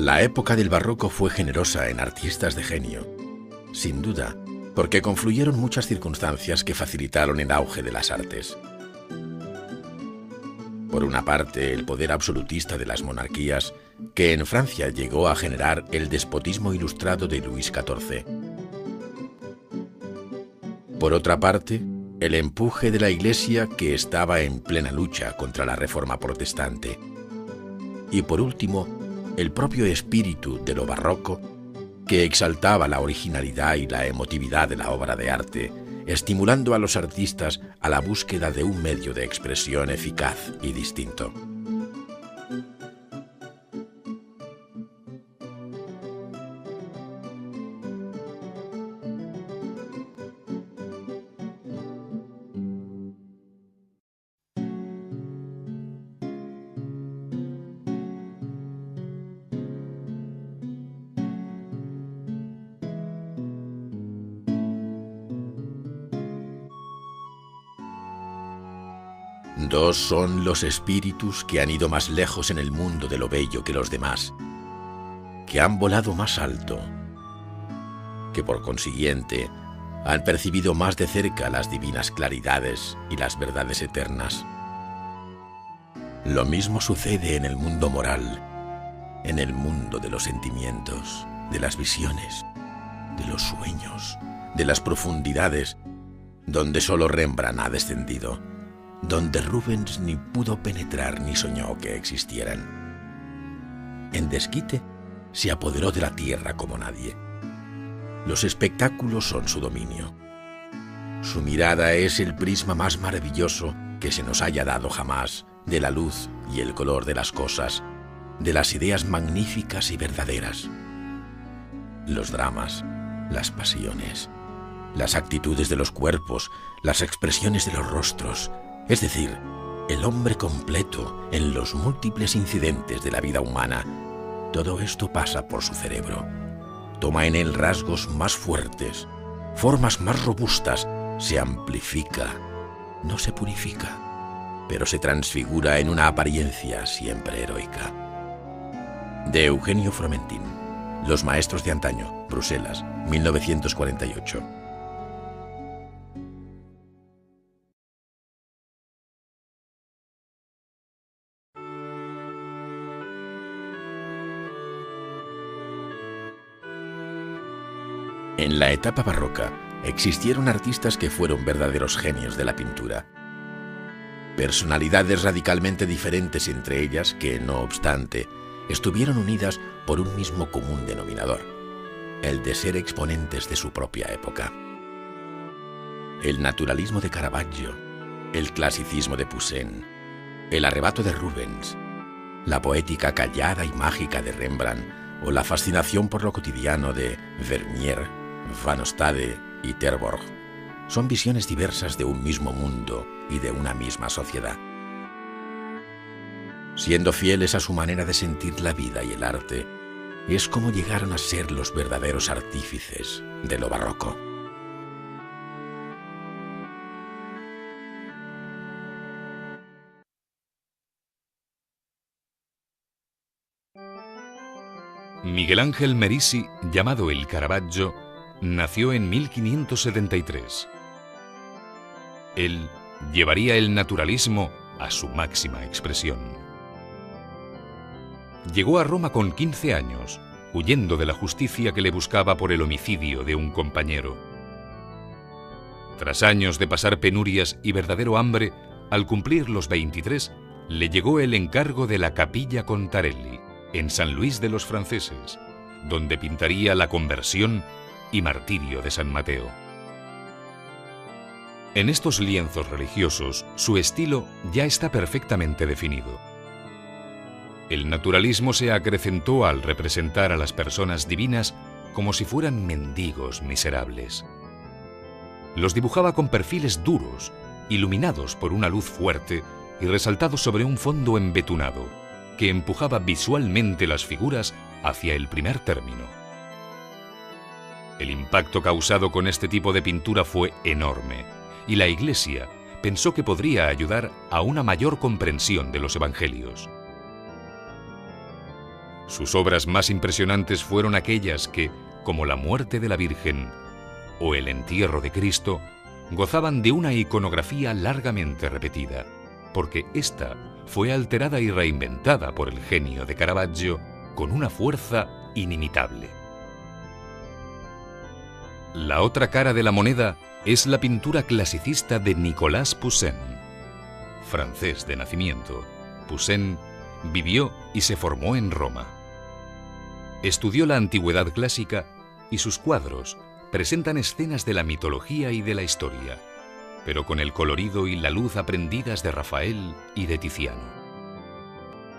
La época del barroco fue generosa en artistas de genio, sin duda, porque confluyeron muchas circunstancias que facilitaron el auge de las artes. Por una parte, el poder absolutista de las monarquías, que en Francia llegó a generar el despotismo ilustrado de Luis XIV. Por otra parte, el empuje de la Iglesia, que estaba en plena lucha contra la Reforma protestante. Y por último, el propio espíritu de lo barroco, que exaltaba la originalidad y la emotividad de la obra de arte, estimulando a los artistas a la búsqueda de un medio de expresión eficaz y distinto. Dos son los espíritus que han ido más lejos en el mundo de lo bello que los demás, que han volado más alto, que por consiguiente han percibido más de cerca las divinas claridades y las verdades eternas. Lo mismo sucede en el mundo moral, en el mundo de los sentimientos, de las visiones, de los sueños, de las profundidades, donde solo Rembrandt ha descendido, donde Rubens ni pudo penetrar ni soñó que existieran. En desquite se apoderó de la tierra como nadie. Los espectáculos son su dominio. Su mirada es el prisma más maravilloso que se nos haya dado jamás de la luz y el color de las cosas, de las ideas magníficas y verdaderas. Los dramas, las pasiones, las actitudes de los cuerpos, las expresiones de los rostros, es decir, el hombre completo en los múltiples incidentes de la vida humana, todo esto pasa por su cerebro. Toma en él rasgos más fuertes, formas más robustas, se amplifica, no se purifica, pero se transfigura en una apariencia siempre heroica. De Eugenio Fromentin, Los maestros de antaño, Bruselas, 1948. En la etapa barroca existieron artistas que fueron verdaderos genios de la pintura. Personalidades radicalmente diferentes entre ellas que, no obstante, estuvieron unidas por un mismo común denominador, el de ser exponentes de su propia época. El naturalismo de Caravaggio, el clasicismo de Poussin, el arrebato de Rubens, la poética callada y mágica de Rembrandt o la fascinación por lo cotidiano de Vermeer, Van Ostade y Terborg son visiones diversas de un mismo mundo y de una misma sociedad. Siendo fieles a su manera de sentir la vida y el arte, es como llegaron a ser los verdaderos artífices de lo barroco. Miguel Ángel Merisi, llamado el Caravaggio, nació en 1573. Él llevaría el naturalismo a su máxima expresión. Llegó a Roma con 15 años, huyendo de la justicia que le buscaba por el homicidio de un compañero. Tras años de pasar penurias y verdadero hambre, al cumplir los 23, le llegó el encargo de la Capilla Contarelli, en San Luis de los Franceses, donde pintaría la conversión y martirio de San Mateo. En estos lienzos religiosos, su estilo ya está perfectamente definido. El naturalismo se acrecentó al representar a las personas divinas como si fueran mendigos miserables. Los dibujaba con perfiles duros, iluminados por una luz fuerte y resaltados sobre un fondo embetunado, que empujaba visualmente las figuras hacia el primer término. El impacto causado con este tipo de pintura fue enorme, y la Iglesia pensó que podría ayudar a una mayor comprensión de los evangelios. Sus obras más impresionantes fueron aquellas que, como la muerte de la Virgen o el entierro de Cristo, gozaban de una iconografía largamente repetida, porque ésta fue alterada y reinventada por el genio de Caravaggio con una fuerza inimitable. La otra cara de la moneda es la pintura clasicista de Nicolas Poussin. Francés de nacimiento, Poussin vivió y se formó en Roma. Estudió la antigüedad clásica y sus cuadros presentan escenas de la mitología y de la historia, pero con el colorido y la luz aprendidas de Rafael y de Tiziano.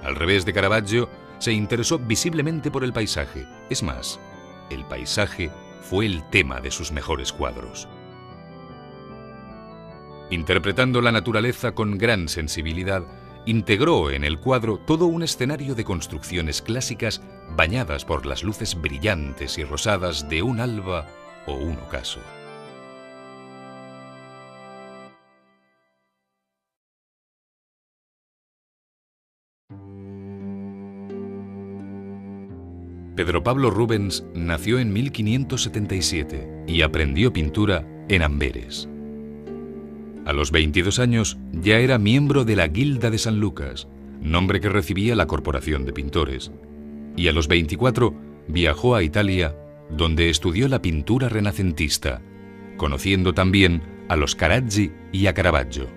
Al revés de Caravaggio, se interesó visiblemente por el paisaje. Es más, el paisaje fue el tema de sus mejores cuadros. Interpretando la naturaleza con gran sensibilidad, integró en el cuadro todo un escenario de construcciones clásicas bañadas por las luces brillantes y rosadas de un alba o un ocaso. Pedro Pablo Rubens nació en 1577 y aprendió pintura en Amberes. A los 22 años ya era miembro de la Guilda de San Lucas, nombre que recibía la Corporación de Pintores, y a los 24 viajó a Italia, donde estudió la pintura renacentista, conociendo también a los Carraggi y a Caravaggio.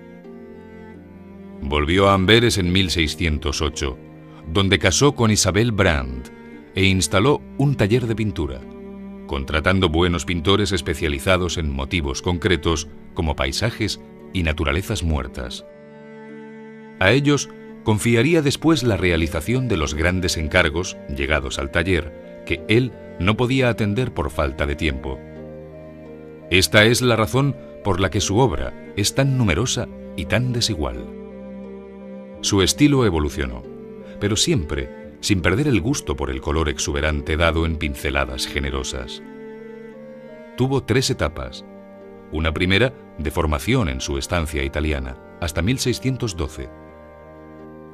Volvió a Amberes en 1608, donde casó con Isabel Brandt e instaló un taller de pintura, contratando buenos pintores especializados en motivos concretos como paisajes y naturalezas muertas. A ellos confiaría después la realización de los grandes encargos llegados al taller, que él no podía atender por falta de tiempo. Esta es la razón por la que su obra es tan numerosa y tan desigual. Su estilo evolucionó, pero siempre sin perder el gusto por el color exuberante dado en pinceladas generosas. Tuvo 3 etapas. Una primera de formación en su estancia italiana, hasta 1612.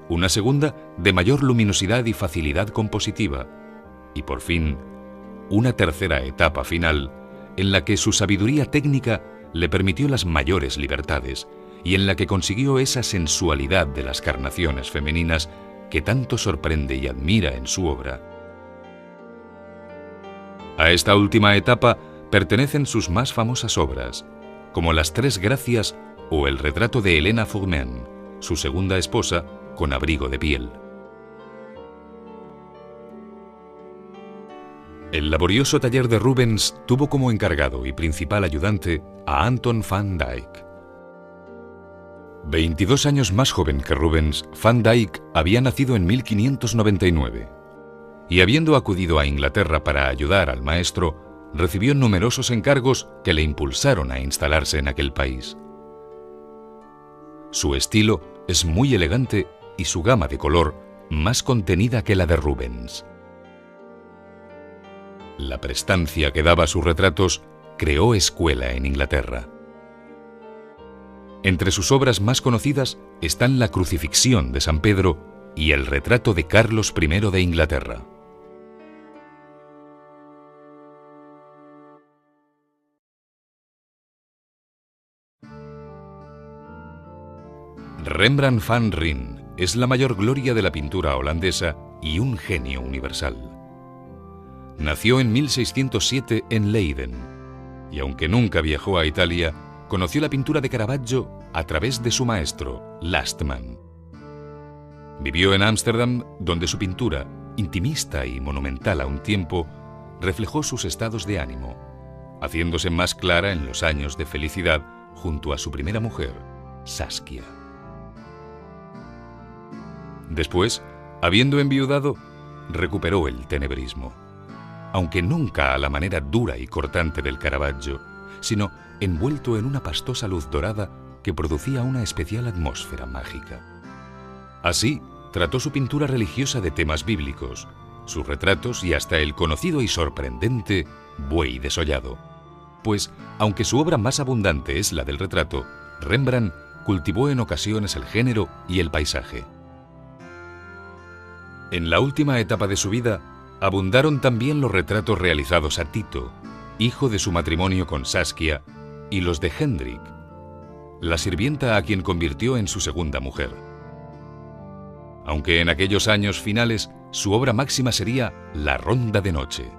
Una segunda de mayor luminosidad y facilidad compositiva. Y por fin, una tercera etapa final, en la que su sabiduría técnica le permitió las mayores libertades y en la que consiguió esa sensualidad de las carnaciones femeninas que tanto sorprende y admira en su obra. A esta última etapa pertenecen sus más famosas obras, como Las Tres Gracias o el retrato de Helena Fourmen, su segunda esposa, con abrigo de piel. El laborioso taller de Rubens tuvo como encargado y principal ayudante a Anton van Dyck. 22 años más joven que Rubens, Van Dyck había nacido en 1599 y, habiendo acudido a Inglaterra para ayudar al maestro, recibió numerosos encargos que le impulsaron a instalarse en aquel país. Su estilo es muy elegante y su gama de color más contenida que la de Rubens. La prestancia que daba a sus retratos creó escuela en Inglaterra. Entre sus obras más conocidas están la Crucifixión de San Pedro y el retrato de Carlos I de Inglaterra. Rembrandt van Rijn es la mayor gloria de la pintura holandesa y un genio universal. Nació en 1607 en Leiden y, aunque nunca viajó a Italia, conoció la pintura de Caravaggio a través de su maestro, Lastman. Vivió en Ámsterdam, donde su pintura, intimista y monumental a un tiempo, reflejó sus estados de ánimo, haciéndose más clara en los años de felicidad junto a su primera mujer, Saskia. Después, habiendo enviudado, recuperó el tenebrismo, aunque nunca a la manera dura y cortante del Caravaggio, sino envuelto en una pastosa luz dorada que producía una especial atmósfera mágica. Así, trató su pintura religiosa de temas bíblicos, sus retratos y hasta el conocido y sorprendente Buey desollado. Pues, aunque su obra más abundante es la del retrato, Rembrandt cultivó en ocasiones el género y el paisaje. En la última etapa de su vida, abundaron también los retratos realizados a Tito, hijo de su matrimonio con Saskia, y los de Hendrik, la sirvienta a quien convirtió en su segunda mujer. Aunque en aquellos años finales su obra máxima sería La Ronda de Noche.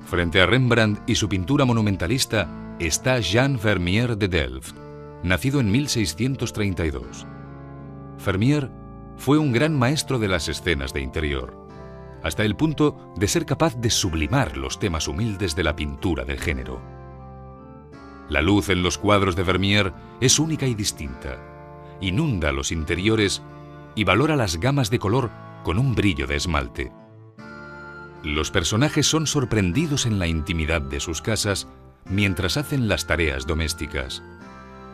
Frente a Rembrandt y su pintura monumentalista está Jean Vermeer de Delft, nacido en 1632. Vermeer fue un gran maestro de las escenas de interior, hasta el punto de ser capaz de sublimar los temas humildes de la pintura del género. La luz en los cuadros de Vermeer es única y distinta, inunda los interiores y valora las gamas de color con un brillo de esmalte. Los personajes son sorprendidos en la intimidad de sus casas mientras hacen las tareas domésticas.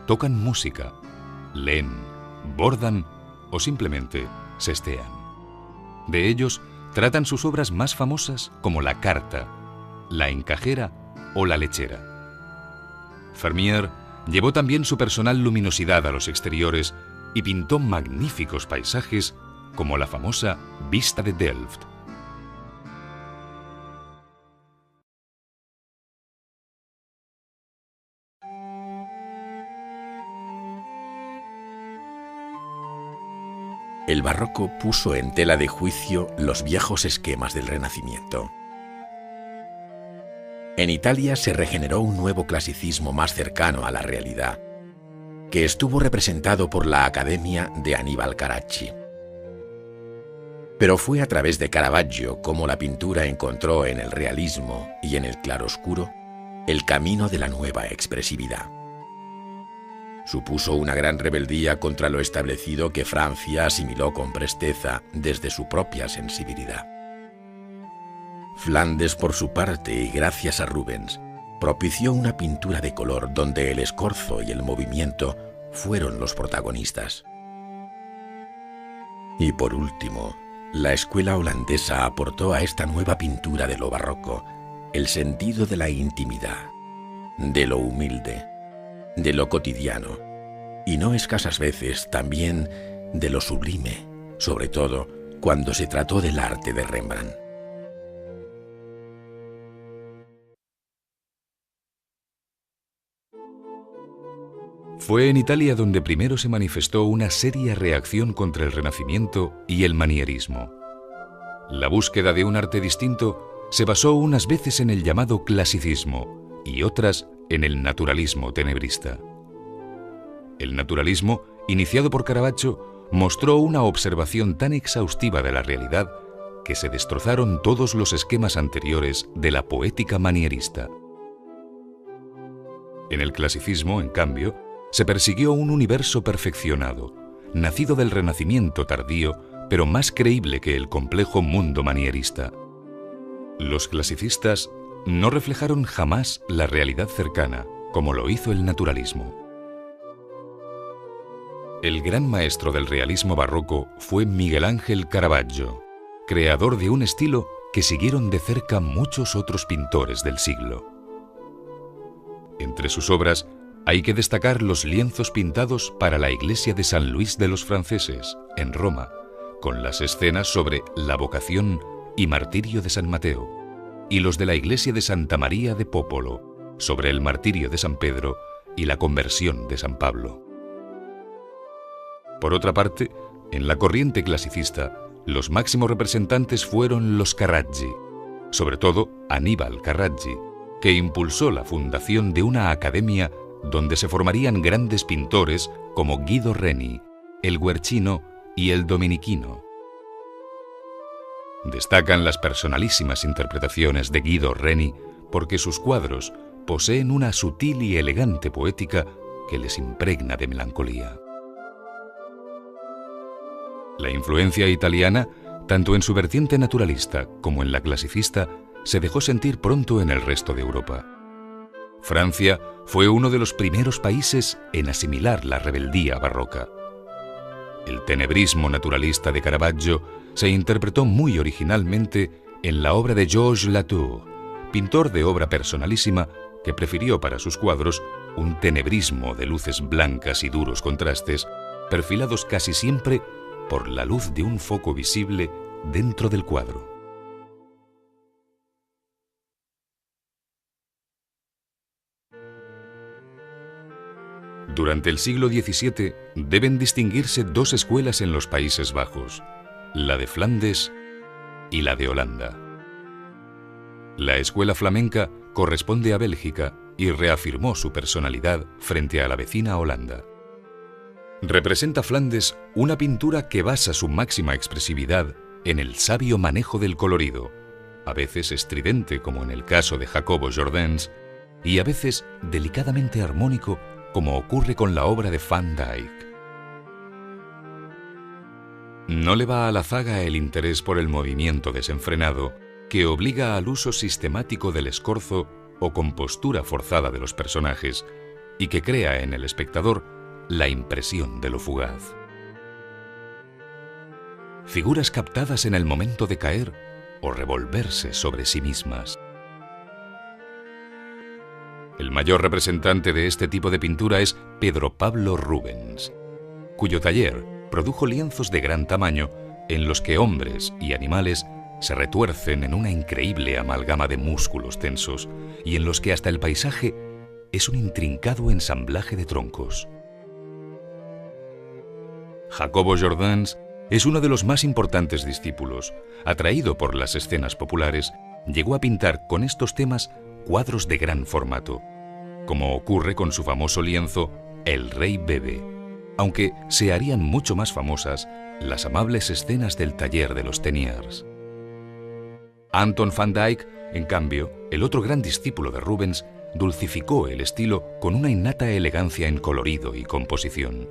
Tocan música, leen, bordan o simplemente sestean. De ellos tratan sus obras más famosas como La Carta, La Encajera o La Lechera. Vermeer llevó también su personal luminosidad a los exteriores y pintó magníficos paisajes como la famosa Vista de Delft. El barroco puso en tela de juicio los viejos esquemas del Renacimiento. En Italia se regeneró un nuevo clasicismo más cercano a la realidad, que estuvo representado por la Academia de Aníbal Carracci. Pero fue a través de Caravaggio como la pintura encontró en el realismo y en el claroscuro el camino de la nueva expresividad. Supuso una gran rebeldía contra lo establecido que Francia asimiló con presteza desde su propia sensibilidad. Flandes, por su parte, y gracias a Rubens, propició una pintura de color donde el escorzo y el movimiento fueron los protagonistas. Y por último, la escuela holandesa aportó a esta nueva pintura de lo barroco el sentido de la intimidad, de lo humilde, de lo cotidiano, y no escasas veces también de lo sublime, sobre todo cuando se trató del arte de Rembrandt. Fue en Italia donde primero se manifestó una seria reacción contra el Renacimiento y el manierismo. La búsqueda de un arte distinto se basó unas veces en el llamado clasicismo y otras en el naturalismo tenebrista. El naturalismo, iniciado por Caravaggio, mostró una observación tan exhaustiva de la realidad que se destrozaron todos los esquemas anteriores de la poética manierista. En el clasicismo, en cambio, se persiguió un universo perfeccionado, nacido del Renacimiento tardío, pero más creíble que el complejo mundo manierista. Los clasicistas no reflejaron jamás la realidad cercana, como lo hizo el naturalismo. El gran maestro del realismo barroco fue Miguel Ángel Caravaggio, creador de un estilo que siguieron de cerca muchos otros pintores del siglo. Entre sus obras hay que destacar los lienzos pintados para la iglesia de San Luis de los Franceses, en Roma, con las escenas sobre la vocación y martirio de San Mateo, y los de la iglesia de Santa María de Popolo, sobre el martirio de San Pedro y la conversión de San Pablo. Por otra parte, en la corriente clasicista, los máximos representantes fueron los Carracci, sobre todo Aníbal Carracci, que impulsó la fundación de una academia donde se formarían grandes pintores como Guido Reni, el Guercino y el Dominichino. Destacan las personalísimas interpretaciones de Guido Reni porque sus cuadros poseen una sutil y elegante poética que les impregna de melancolía. La influencia italiana, tanto en su vertiente naturalista como en la clasicista, se dejó sentir pronto en el resto de Europa. Francia fue uno de los primeros países en asimilar la rebeldía barroca. El tenebrismo naturalista de Caravaggio se interpretó muy originalmente en la obra de Georges Latour, pintor de obra personalísima que prefirió para sus cuadros un tenebrismo de luces blancas y duros contrastes, perfilados casi siempre por la luz de un foco visible dentro del cuadro. Durante el siglo XVII deben distinguirse dos escuelas en los Países Bajos, la de Flandes y la de Holanda. La escuela flamenca corresponde a Bélgica y reafirmó su personalidad frente a la vecina Holanda. Representa Flandes una pintura que basa su máxima expresividad en el sabio manejo del colorido, a veces estridente como en el caso de Jacobo Jordaens y a veces delicadamente armónico como ocurre con la obra de Van Dyck. No le va a la zaga el interés por el movimiento desenfrenado que obliga al uso sistemático del escorzo o compostura forzada de los personajes y que crea en el espectador la impresión de lo fugaz. Figuras captadas en el momento de caer o revolverse sobre sí mismas. El mayor representante de este tipo de pintura es Pedro Pablo Rubens, cuyo taller produjo lienzos de gran tamaño en los que hombres y animales se retuercen en una increíble amalgama de músculos tensos y en los que hasta el paisaje es un intrincado ensamblaje de troncos. Jacobo Jordaens es uno de los más importantes discípulos. Atraído por las escenas populares, llegó a pintar con estos temas cuadros de gran formato, como ocurre con su famoso lienzo El Rey bebe, aunque se harían mucho más famosas las amables escenas del taller de los Teniers. Anton van Dyck, en cambio, el otro gran discípulo de Rubens, dulcificó el estilo con una innata elegancia en colorido y composición.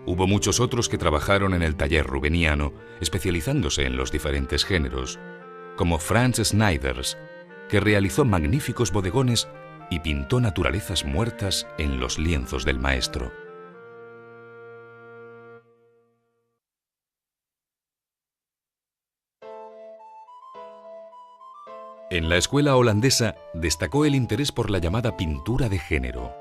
Hubo muchos otros que trabajaron en el taller rubeniano, especializándose en los diferentes géneros, como Franz Schneiders, que realizó magníficos bodegones y pintó naturalezas muertas en los lienzos del maestro. En la escuela holandesa destacó el interés por la llamada pintura de género.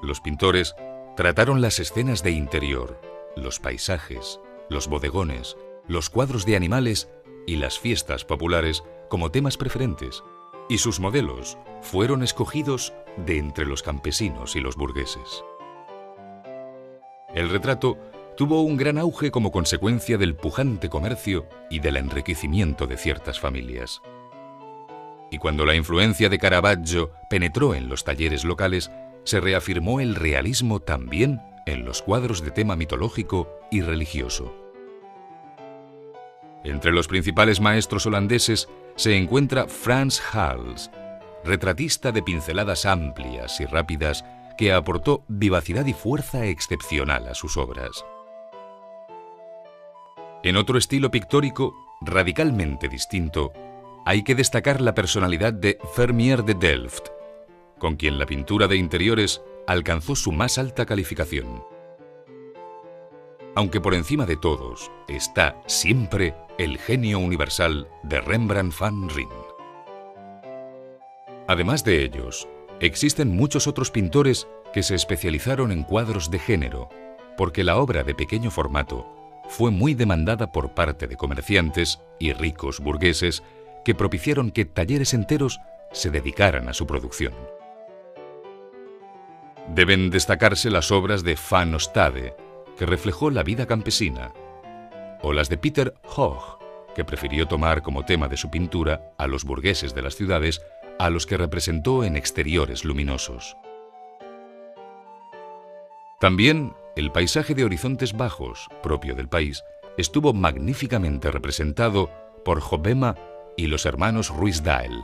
Los pintores trataron las escenas de interior, los paisajes, los bodegones, los cuadros de animales y las fiestas populares como temas preferentes, y sus modelos fueron escogidos de entre los campesinos y los burgueses. El retrato tuvo un gran auge como consecuencia del pujante comercio y del enriquecimiento de ciertas familias. Y cuando la influencia de Caravaggio penetró en los talleres locales, se reafirmó el realismo también en los cuadros de tema mitológico y religioso. Entre los principales maestros holandeses se encuentra Frans Hals, retratista de pinceladas amplias y rápidas que aportó vivacidad y fuerza excepcional a sus obras. En otro estilo pictórico radicalmente distinto, hay que destacar la personalidad de Vermeer de Delft, con quien la pintura de interiores alcanzó su más alta calificación. Aunque por encima de todos está siempre el genio universal de Rembrandt van Rijn. Además de ellos, existen muchos otros pintores que se especializaron en cuadros de género, porque la obra de pequeño formato fue muy demandada por parte de comerciantes y ricos burgueses que propiciaron que talleres enteros se dedicaran a su producción. Deben destacarse las obras de Van Ostade, que reflejó la vida campesina, o las de Peter Hoog, que prefirió tomar como tema de su pintura a los burgueses de las ciudades, a los que representó en exteriores luminosos. También el paisaje de horizontes bajos, propio del país, estuvo magníficamente representado por Hobbema y los hermanos Ruysdael.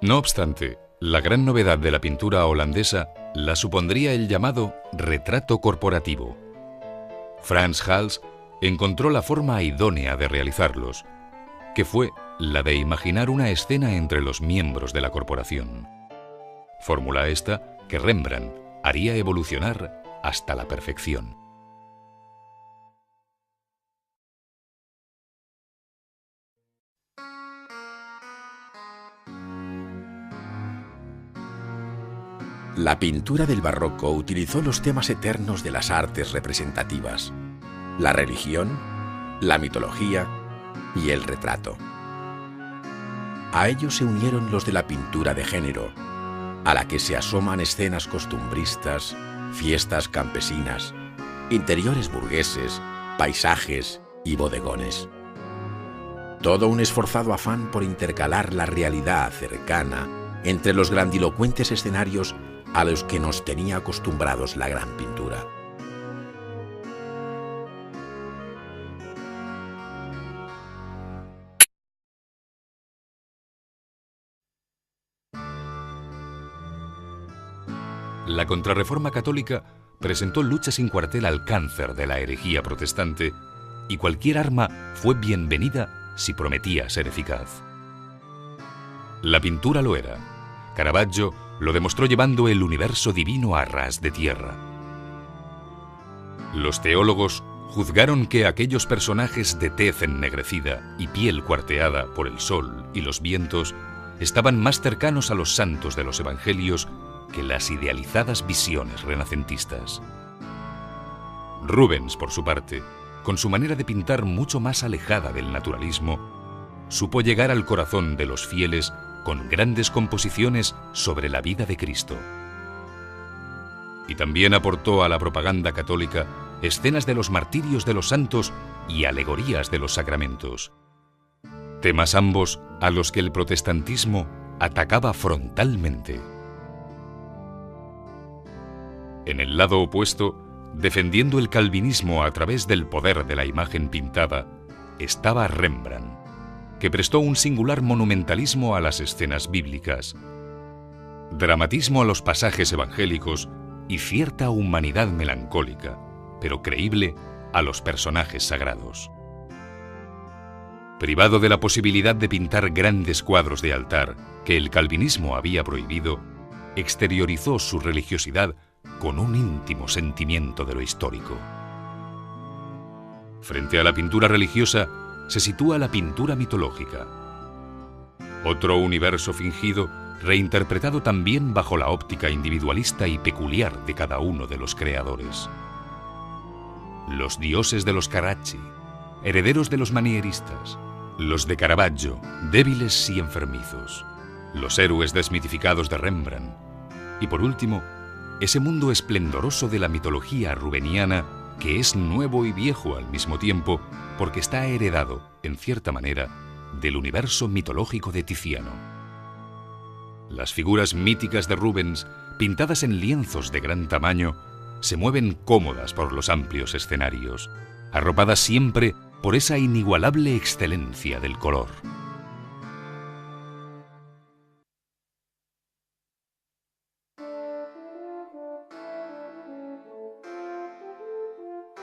No obstante, la gran novedad de la pintura holandesa la supondría el llamado retrato corporativo. Frans Hals encontró la forma idónea de realizarlos, que fue la de imaginar una escena entre los miembros de la corporación. Fórmula esta que Rembrandt haría evolucionar hasta la perfección. La pintura del barroco utilizó los temas eternos de las artes representativas: la religión, la mitología y el retrato. A ellos se unieron los de la pintura de género, a la que se asoman escenas costumbristas, fiestas campesinas, interiores burgueses, paisajes y bodegones. Todo un esforzado afán por intercalar la realidad cercana entre los grandilocuentes escenarios a los que nos tenía acostumbrados la gran pintura. La Contrarreforma católica presentó lucha sin cuartel al cáncer de la herejía protestante, y cualquier arma fue bienvenida si prometía ser eficaz. La pintura lo era. Caravaggio lo demostró llevando el universo divino a ras de tierra. Los teólogos juzgaron que aquellos personajes de tez ennegrecida y piel cuarteada por el sol y los vientos estaban más cercanos a los santos de los evangelios que las idealizadas visiones renacentistas. Rubens, por su parte, con su manera de pintar mucho más alejada del naturalismo, supo llegar al corazón de los fieles con grandes composiciones sobre la vida de Cristo. Y también aportó a la propaganda católica escenas de los martirios de los santos y alegorías de los sacramentos, temas ambos a los que el protestantismo atacaba frontalmente. En el lado opuesto, defendiendo el calvinismo a través del poder de la imagen pintada, estaba Rembrandt, que prestó un singular monumentalismo a las escenas bíblicas, dramatismo a los pasajes evangélicos y cierta humanidad melancólica, pero creíble, a los personajes sagrados. Privado de la posibilidad de pintar grandes cuadros de altar que el calvinismo había prohibido, exteriorizó su religiosidad con un íntimo sentimiento de lo histórico. Frente a la pintura religiosa se sitúa la pintura mitológica, otro universo fingido reinterpretado también bajo la óptica individualista y peculiar de cada uno de los creadores. Los dioses de los Carracci, herederos de los manieristas, los de Caravaggio, débiles y enfermizos, los héroes desmitificados de Rembrandt, y por último, ese mundo esplendoroso de la mitología rubeniana que es nuevo y viejo al mismo tiempo porque está heredado, en cierta manera, del universo mitológico de Tiziano. Las figuras míticas de Rubens, pintadas en lienzos de gran tamaño, se mueven cómodas por los amplios escenarios, arropadas siempre por esa inigualable excelencia del color.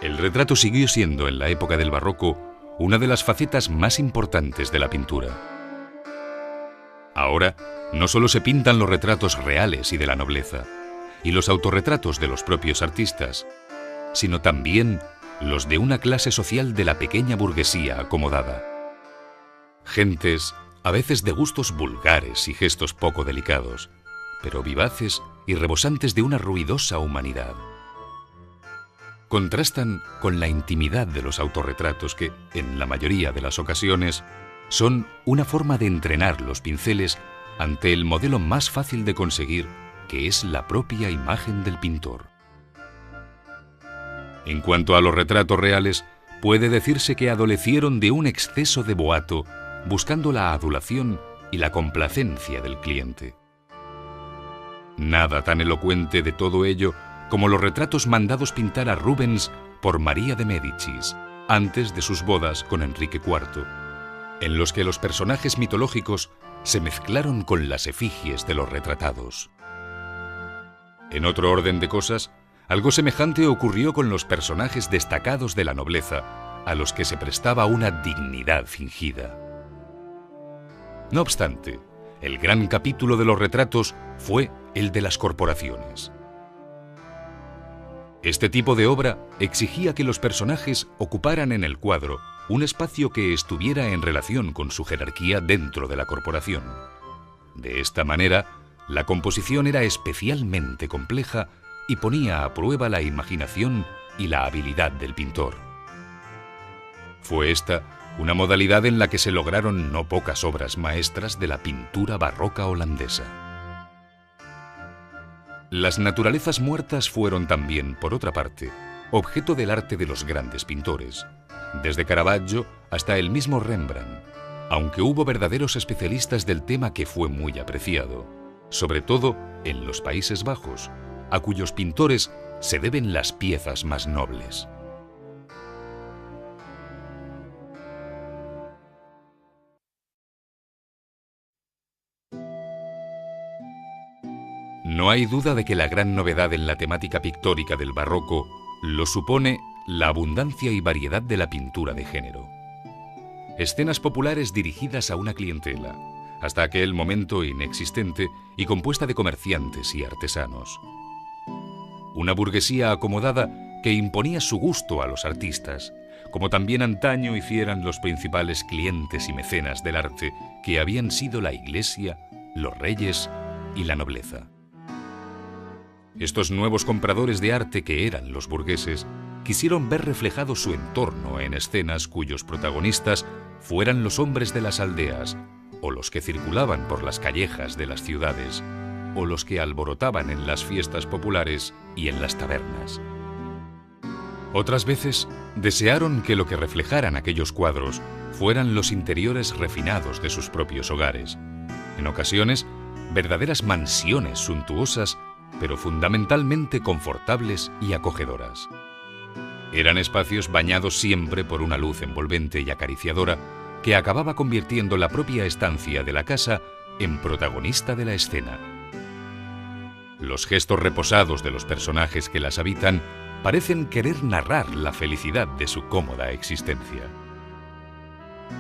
El retrato siguió siendo, en la época del barroco, una de las facetas más importantes de la pintura. Ahora, no solo se pintan los retratos reales y de la nobleza, y los autorretratos de los propios artistas, sino también los de una clase social de la pequeña burguesía acomodada. Gentes, a veces de gustos vulgares y gestos poco delicados, pero vivaces y rebosantes de una ruidosa humanidad. Contrastan con la intimidad de los autorretratos que, en la mayoría de las ocasiones, son una forma de entrenar los pinceles ante el modelo más fácil de conseguir, que es la propia imagen del pintor. En cuanto a los retratos reales, puede decirse que adolecieron de un exceso de boato, buscando la adulación y la complacencia del cliente. Nada tan elocuente de todo ello como los retratos mandados pintar a Rubens por María de Médicis, antes de sus bodas con Enrique IV, en los que los personajes mitológicos se mezclaron con las efigies de los retratados. En otro orden de cosas, algo semejante ocurrió con los personajes destacados de la nobleza, a los que se prestaba una dignidad fingida. No obstante, el gran capítulo de los retratos fue el de las corporaciones. Este tipo de obra exigía que los personajes ocuparan en el cuadro un espacio que estuviera en relación con su jerarquía dentro de la corporación. De esta manera, La composición era especialmente compleja y ponía a prueba la imaginación y la habilidad del pintor. Fue esta una modalidad en la que se lograron no pocas obras maestras de la pintura barroca holandesa. Las naturalezas muertas fueron también, por otra parte, objeto del arte de los grandes pintores, desde Caravaggio hasta el mismo Rembrandt, aunque hubo verdaderos especialistas del tema que fue muy apreciado, sobre todo en los Países Bajos, a cuyos pintores se deben las piezas más nobles. No hay duda de que la gran novedad en la temática pictórica del barroco lo supone la abundancia y variedad de la pintura de género. Escenas populares dirigidas a una clientela, hasta aquel momento inexistente y compuesta de comerciantes y artesanos. Una burguesía acomodada que imponía su gusto a los artistas, como también antaño hicieran los principales clientes y mecenas del arte que habían sido la Iglesia, los reyes y la nobleza. Estos nuevos compradores de arte que eran los burgueses quisieron ver reflejado su entorno en escenas cuyos protagonistas fueran los hombres de las aldeas, o los que circulaban por las callejas de las ciudades, o los que alborotaban en las fiestas populares y en las tabernas. Otras veces desearon que lo que reflejaran aquellos cuadros fueran los interiores refinados de sus propios hogares, en ocasiones verdaderas mansiones suntuosas, pero fundamentalmente confortables y acogedoras. Eran espacios bañados siempre por una luz envolvente y acariciadora que acababa convirtiendo la propia estancia de la casa en protagonista de la escena. Los gestos reposados de los personajes que las habitan parecen querer narrar la felicidad de su cómoda existencia.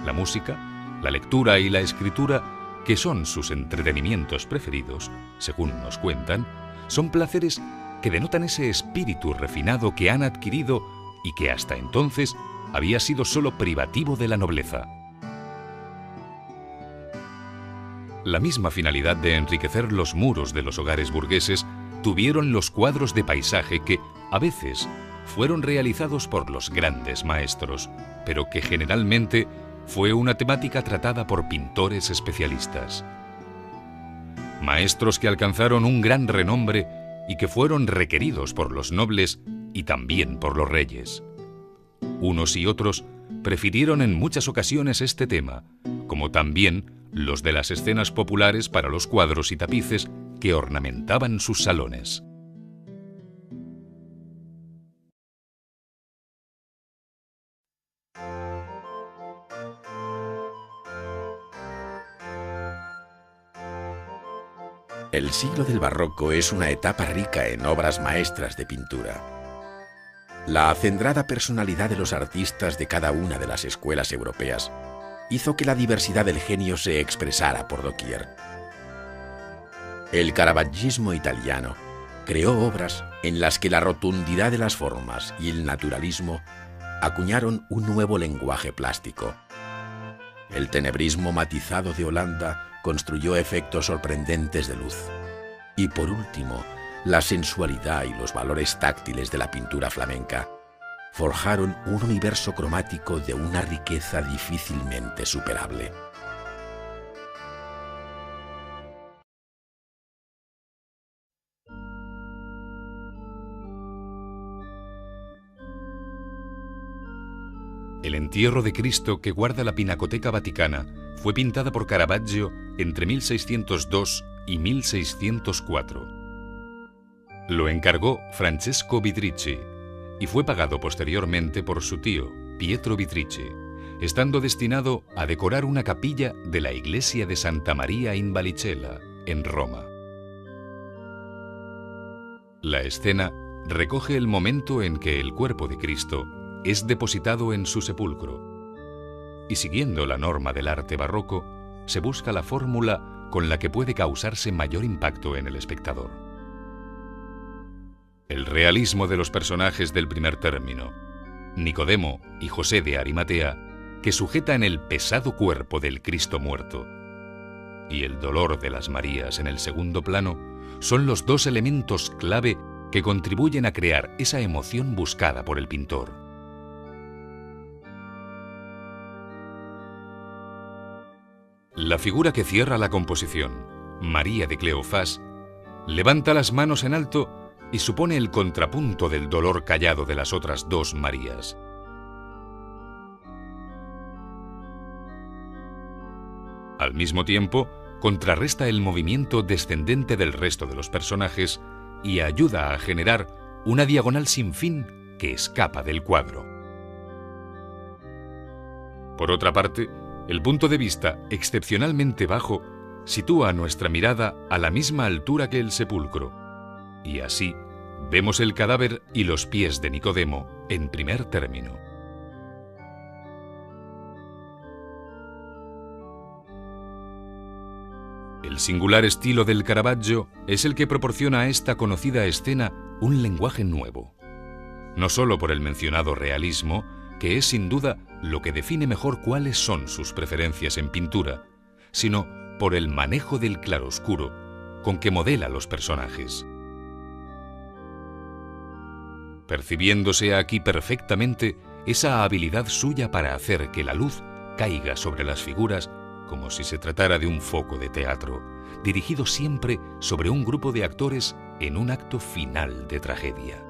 La música, la lectura y la escritura, que son sus entretenimientos preferidos, según nos cuentan, son placeres que denotan ese espíritu refinado que han adquirido y que hasta entonces había sido solo privativo de la nobleza. La misma finalidad de enriquecer los muros de los hogares burgueses tuvieron los cuadros de paisaje que, a veces, fueron realizados por los grandes maestros, pero que generalmente fue una temática tratada por pintores especialistas. Maestros que alcanzaron un gran renombre y que fueron requeridos por los nobles y también por los reyes. Unos y otros prefirieron en muchas ocasiones este tema, como también los de las escenas populares para los cuadros y tapices que ornamentaban sus salones. El siglo del barroco es una etapa rica en obras maestras de pintura. La acendrada personalidad de los artistas de cada una de las escuelas europeas hizo que la diversidad del genio se expresara por doquier. El caravaggismo italiano creó obras en las que la rotundidad de las formas y el naturalismo acuñaron un nuevo lenguaje plástico. El tenebrismo matizado de Holanda construyó efectos sorprendentes de luz. Y por último, la sensualidad y los valores táctiles de la pintura flamenca forjaron un universo cromático de una riqueza difícilmente superable. El entierro de Cristo que guarda la Pinacoteca Vaticana fue pintada por Caravaggio entre 1602 y 1604. Lo encargó Francesco Vitrici y fue pagado posteriormente por su tío, Pietro Vitrici, estando destinado a decorar una capilla de la iglesia de Santa María in Vallicella, en Roma. La escena recoge el momento en que el cuerpo de Cristo es depositado en su sepulcro, y siguiendo la norma del arte barroco, se busca la fórmula con la que puede causarse mayor impacto en el espectador. El realismo de los personajes del primer término, Nicodemo y José de Arimatea, que sujetan el pesado cuerpo del Cristo muerto, y el dolor de las Marías en el segundo plano son los dos elementos clave que contribuyen a crear esa emoción buscada por el pintor. La figura que cierra la composición, María de Cleofás, levanta las manos en alto y supone el contrapunto del dolor callado de las otras dos Marías. Al mismo tiempo, contrarresta el movimiento descendente del resto de los personajes y ayuda a generar una diagonal sin fin que escapa del cuadro. Por otra parte, el punto de vista excepcionalmente bajo sitúa nuestra mirada a la misma altura que el sepulcro, y así vemos el cadáver y los pies de Nicodemo en primer término. El singular estilo del Caravaggio es el que proporciona a esta conocida escena un lenguaje nuevo, no solo por el mencionado realismo, que es sin duda lo que define mejor cuáles son sus preferencias en pintura, sino por el manejo del claroscuro con que modela los personajes. Percibiéndose aquí perfectamente esa habilidad suya para hacer que la luz caiga sobre las figuras como si se tratara de un foco de teatro, dirigido siempre sobre un grupo de actores en un acto final de tragedia.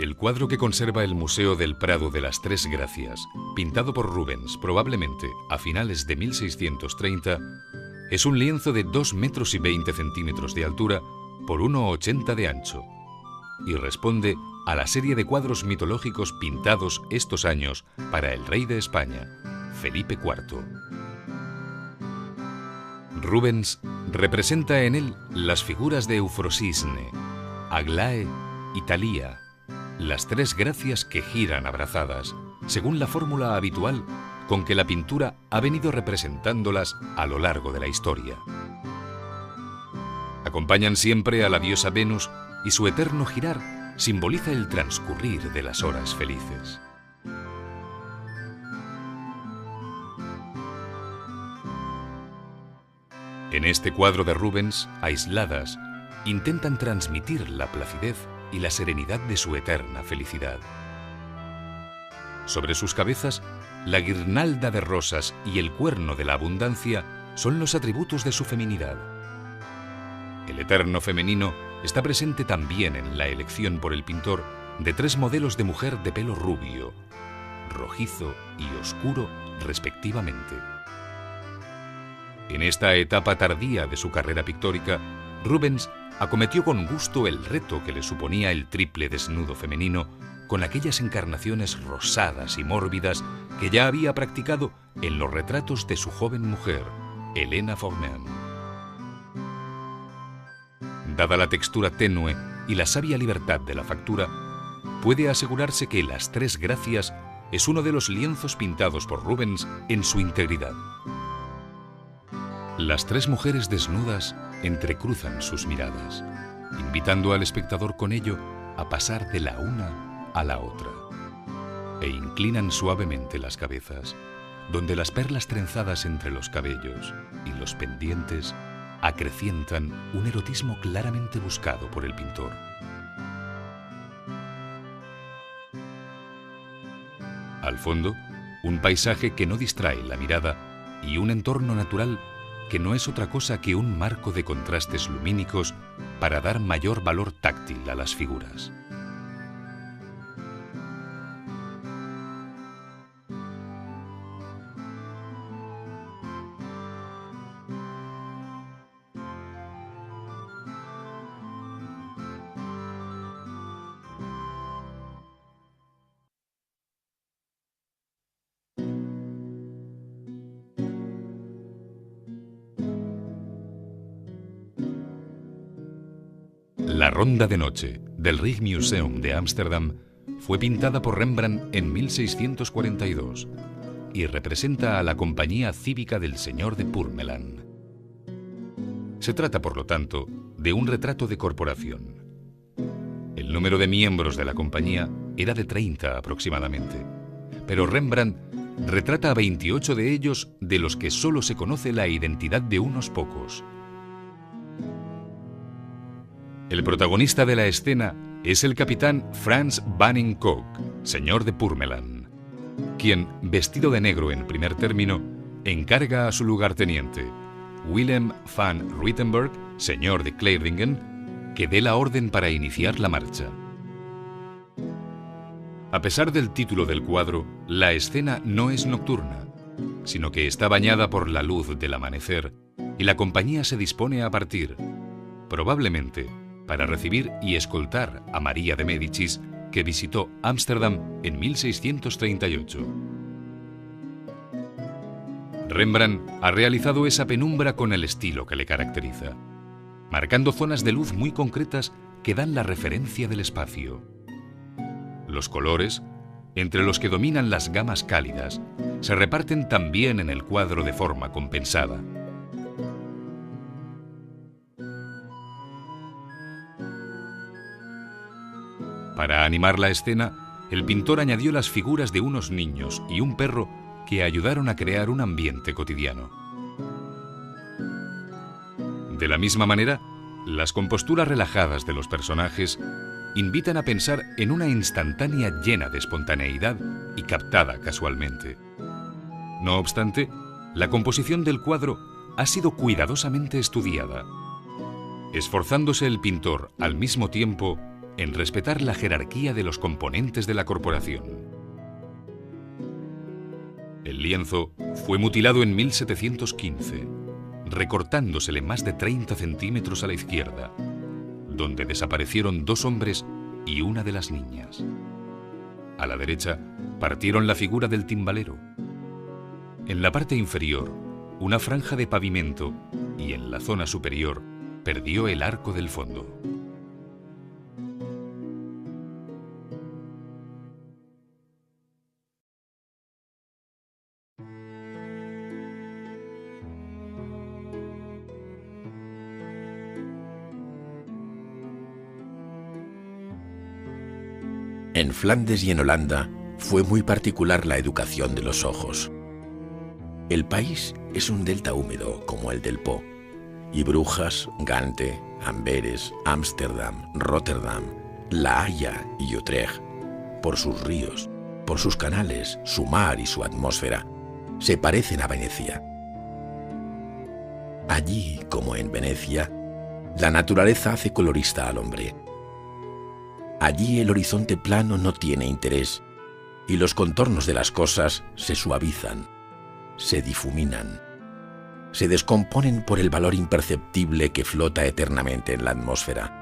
El cuadro que conserva el Museo del Prado de las Tres Gracias, pintado por Rubens probablemente a finales de 1630, es un lienzo de 2,20 metros de altura por 1,80 de ancho y responde a la serie de cuadros mitológicos pintados estos años para el rey de España, Felipe IV. Rubens representa en él las figuras de Eufrosisne, Aglae y Thalía, las tres gracias que giran abrazadas, según la fórmula habitual con que la pintura ha venido representándolas a lo largo de la historia. Acompañan siempre a la diosa Venus y su eterno girar simboliza el transcurrir de las horas felices. En este cuadro de Rubens, aisladas, intentan transmitir la placidez y la serenidad de su eterna felicidad. Sobre sus cabezas, la guirnalda de rosas y el cuerno de la abundancia son los atributos de su feminidad. El eterno femenino está presente también en la elección por el pintor de 3 modelos de mujer de pelo rubio, rojizo y oscuro respectivamente. En esta etapa tardía de su carrera pictórica, Rubens acometió con gusto el reto que le suponía el triple desnudo femenino con aquellas encarnaciones rosadas y mórbidas que ya había practicado en los retratos de su joven mujer, Helena Formen. Dada la textura tenue y la sabia libertad de la factura, puede asegurarse que Las Tres Gracias es uno de los lienzos pintados por Rubens en su integridad. Las 3 mujeres desnudas entrecruzan sus miradas, invitando al espectador con ello a pasar de la una a la otra, e inclinan suavemente las cabezas, donde las perlas trenzadas entre los cabellos y los pendientes acrecientan un erotismo claramente buscado por el pintor. Al fondo, un paisaje que no distrae la mirada y un entorno natural que no es otra cosa que un marco de contrastes lumínicos para dar mayor valor táctil a las figuras. La Ronda de Noche del Rijksmuseum de Ámsterdam fue pintada por Rembrandt en 1642 y representa a la Compañía Cívica del Señor de Purmerland. Se trata, por lo tanto, de un retrato de corporación. El número de miembros de la compañía era de 30 aproximadamente, pero Rembrandt retrata a 28 de ellos, de los que solo se conoce la identidad de unos pocos. El protagonista de la escena es el capitán Frans Banning Cooke, señor de Purmerland, quien, vestido de negro en primer término, encarga a su lugarteniente, Willem van Ruitenberg, señor de Cleidingen, que dé la orden para iniciar la marcha. A pesar del título del cuadro, la escena no es nocturna, sino que está bañada por la luz del amanecer y la compañía se dispone a partir, probablemente para recibir y escoltar a María de Médicis, que visitó Ámsterdam en 1638. Rembrandt ha realizado esa penumbra con el estilo que le caracteriza, marcando zonas de luz muy concretas que dan la referencia del espacio. Los colores, entre los que dominan las gamas cálidas, se reparten también en el cuadro de forma compensada. Para animar la escena, el pintor añadió las figuras de unos niños y un perro que ayudaron a crear un ambiente cotidiano. De la misma manera, las composturas relajadas de los personajes invitan a pensar en una instantánea llena de espontaneidad y captada casualmente. No obstante, la composición del cuadro ha sido cuidadosamente estudiada, esforzándose el pintor al mismo tiempo en respetar la jerarquía de los componentes de la corporación. El lienzo fue mutilado en 1715, recortándosele más de 30 centímetros a la izquierda, donde desaparecieron 2 hombres y una de las niñas. A la derecha partieron la figura del timbalero. En la parte inferior, una franja de pavimento y en la zona superior perdió el arco del fondo. En Flandes y en Holanda fue muy particular la educación de los ojos. El país es un delta húmedo como el del Po, y Brujas, Gante, Amberes, Ámsterdam, Rotterdam, La Haya y Utrecht, por sus ríos, por sus canales, su mar y su atmósfera, se parecen a Venecia. Allí, como en Venecia, la naturaleza hace colorista al hombre. Allí el horizonte plano no tiene interés y los contornos de las cosas se suavizan, se difuminan, se descomponen por el valor imperceptible que flota eternamente en la atmósfera.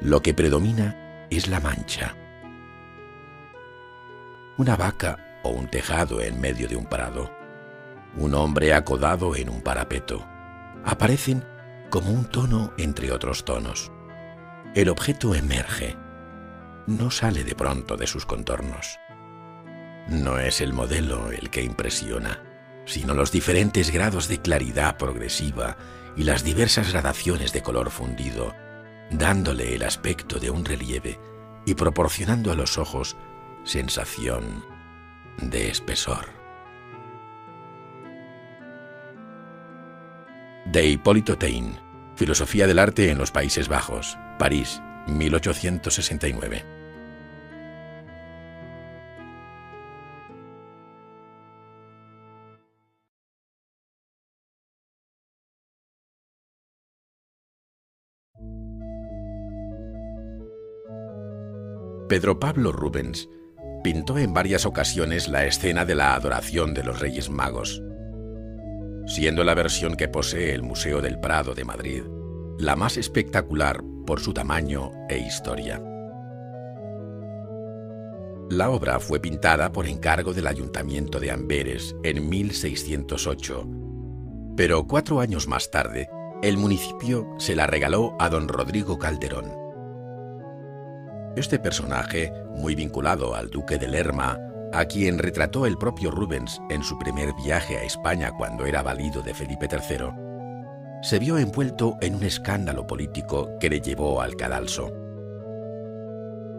Lo que predomina es la mancha. Una vaca o un tejado en medio de un prado, un hombre acodado en un parapeto, aparecen como un tono entre otros tonos. El objeto emerge, no sale de pronto de sus contornos. No es el modelo el que impresiona, sino los diferentes grados de claridad progresiva y las diversas gradaciones de color fundido, dándole el aspecto de un relieve y proporcionando a los ojos sensación de espesor. De Hipólito Taine, Filosofía del arte en los Países Bajos, París, 1869. Pedro Pablo Rubens pintó en varias ocasiones la escena de la adoración de los Reyes Magos, siendo la versión que posee el Museo del Prado de Madrid la más espectacular por su tamaño e historia. La obra fue pintada por encargo del Ayuntamiento de Amberes en 1608, pero 4 años más tarde, el municipio se la regaló a don Rodrigo Calderón. Este personaje, muy vinculado al duque de Lerma, a quien retrató el propio Rubens en su primer viaje a España cuando era valido de Felipe III, se vio envuelto en un escándalo político que le llevó al cadalso.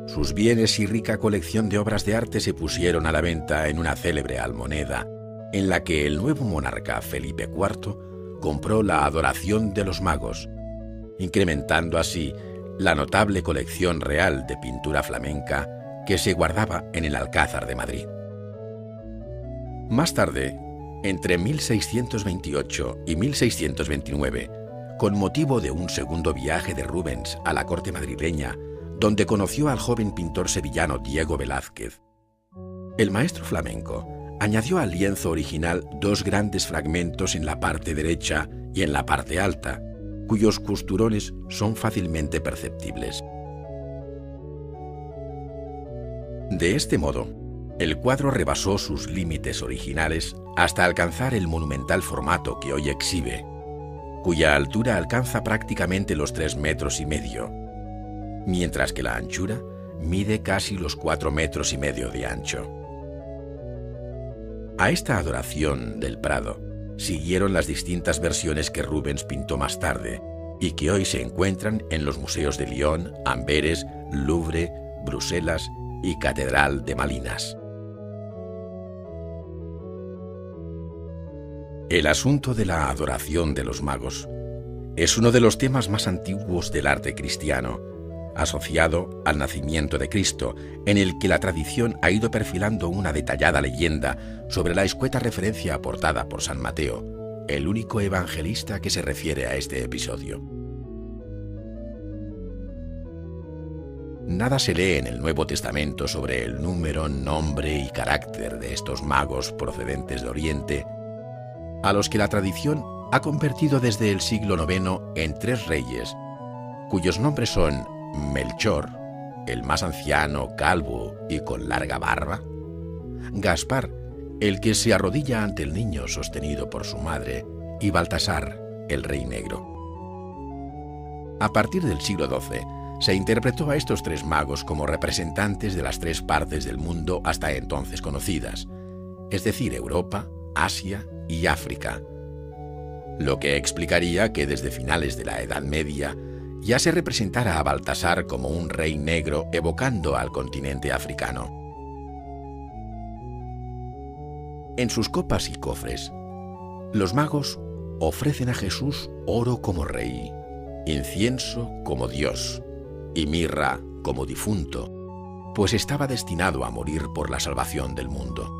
Sus bienes y rica colección de obras de arte se pusieron a la venta en una célebre almoneda, en la que el nuevo monarca Felipe IV compró la adoración de los magos, incrementando así la notable colección real de pintura flamenca que se guardaba en el Alcázar de Madrid. Más tarde, entre 1628 y 1629, con motivo de un segundo viaje de Rubens a la corte madrileña, donde conoció al joven pintor sevillano Diego Velázquez, el maestro flamenco añadió al lienzo original dos grandes fragmentos en la parte derecha y en la parte alta, cuyos costurones son fácilmente perceptibles. De este modo, el cuadro rebasó sus límites originales hasta alcanzar el monumental formato que hoy exhibe, cuya altura alcanza prácticamente los 3,5 metros, mientras que la anchura mide casi los 4,5 metros de ancho. A esta adoración del Prado siguieron las distintas versiones que Rubens pintó más tarde y que hoy se encuentran en los museos de Lyon, Amberes, Louvre, Bruselas y Catedral de Malinas. El asunto de la adoración de los magos es uno de los temas más antiguos del arte cristiano, asociado al nacimiento de Cristo, en el que la tradición ha ido perfilando una detallada leyenda sobre la escueta referencia aportada por San Mateo, el único evangelista que se refiere a este episodio. Nada se lee en el Nuevo Testamento sobre el número, nombre y carácter de estos magos procedentes de Oriente, a los que la tradición ha convertido desde el siglo IX en 3 reyes, cuyos nombres son Melchor, el más anciano, calvo y con larga barba; Gaspar, el que se arrodilla ante el niño sostenido por su madre; y Baltasar, el rey negro. A partir del siglo XII, se interpretó a estos 3 magos como representantes de las 3 partes del mundo hasta entonces conocidas, es decir, Europa, Asia y África, lo que explicaría que desde finales de la Edad Media ya se representara a Baltasar como un rey negro evocando al continente africano. En sus copas y cofres, los magos ofrecen a Jesús oro como rey, incienso como Dios y mirra como difunto, pues estaba destinado a morir por la salvación del mundo.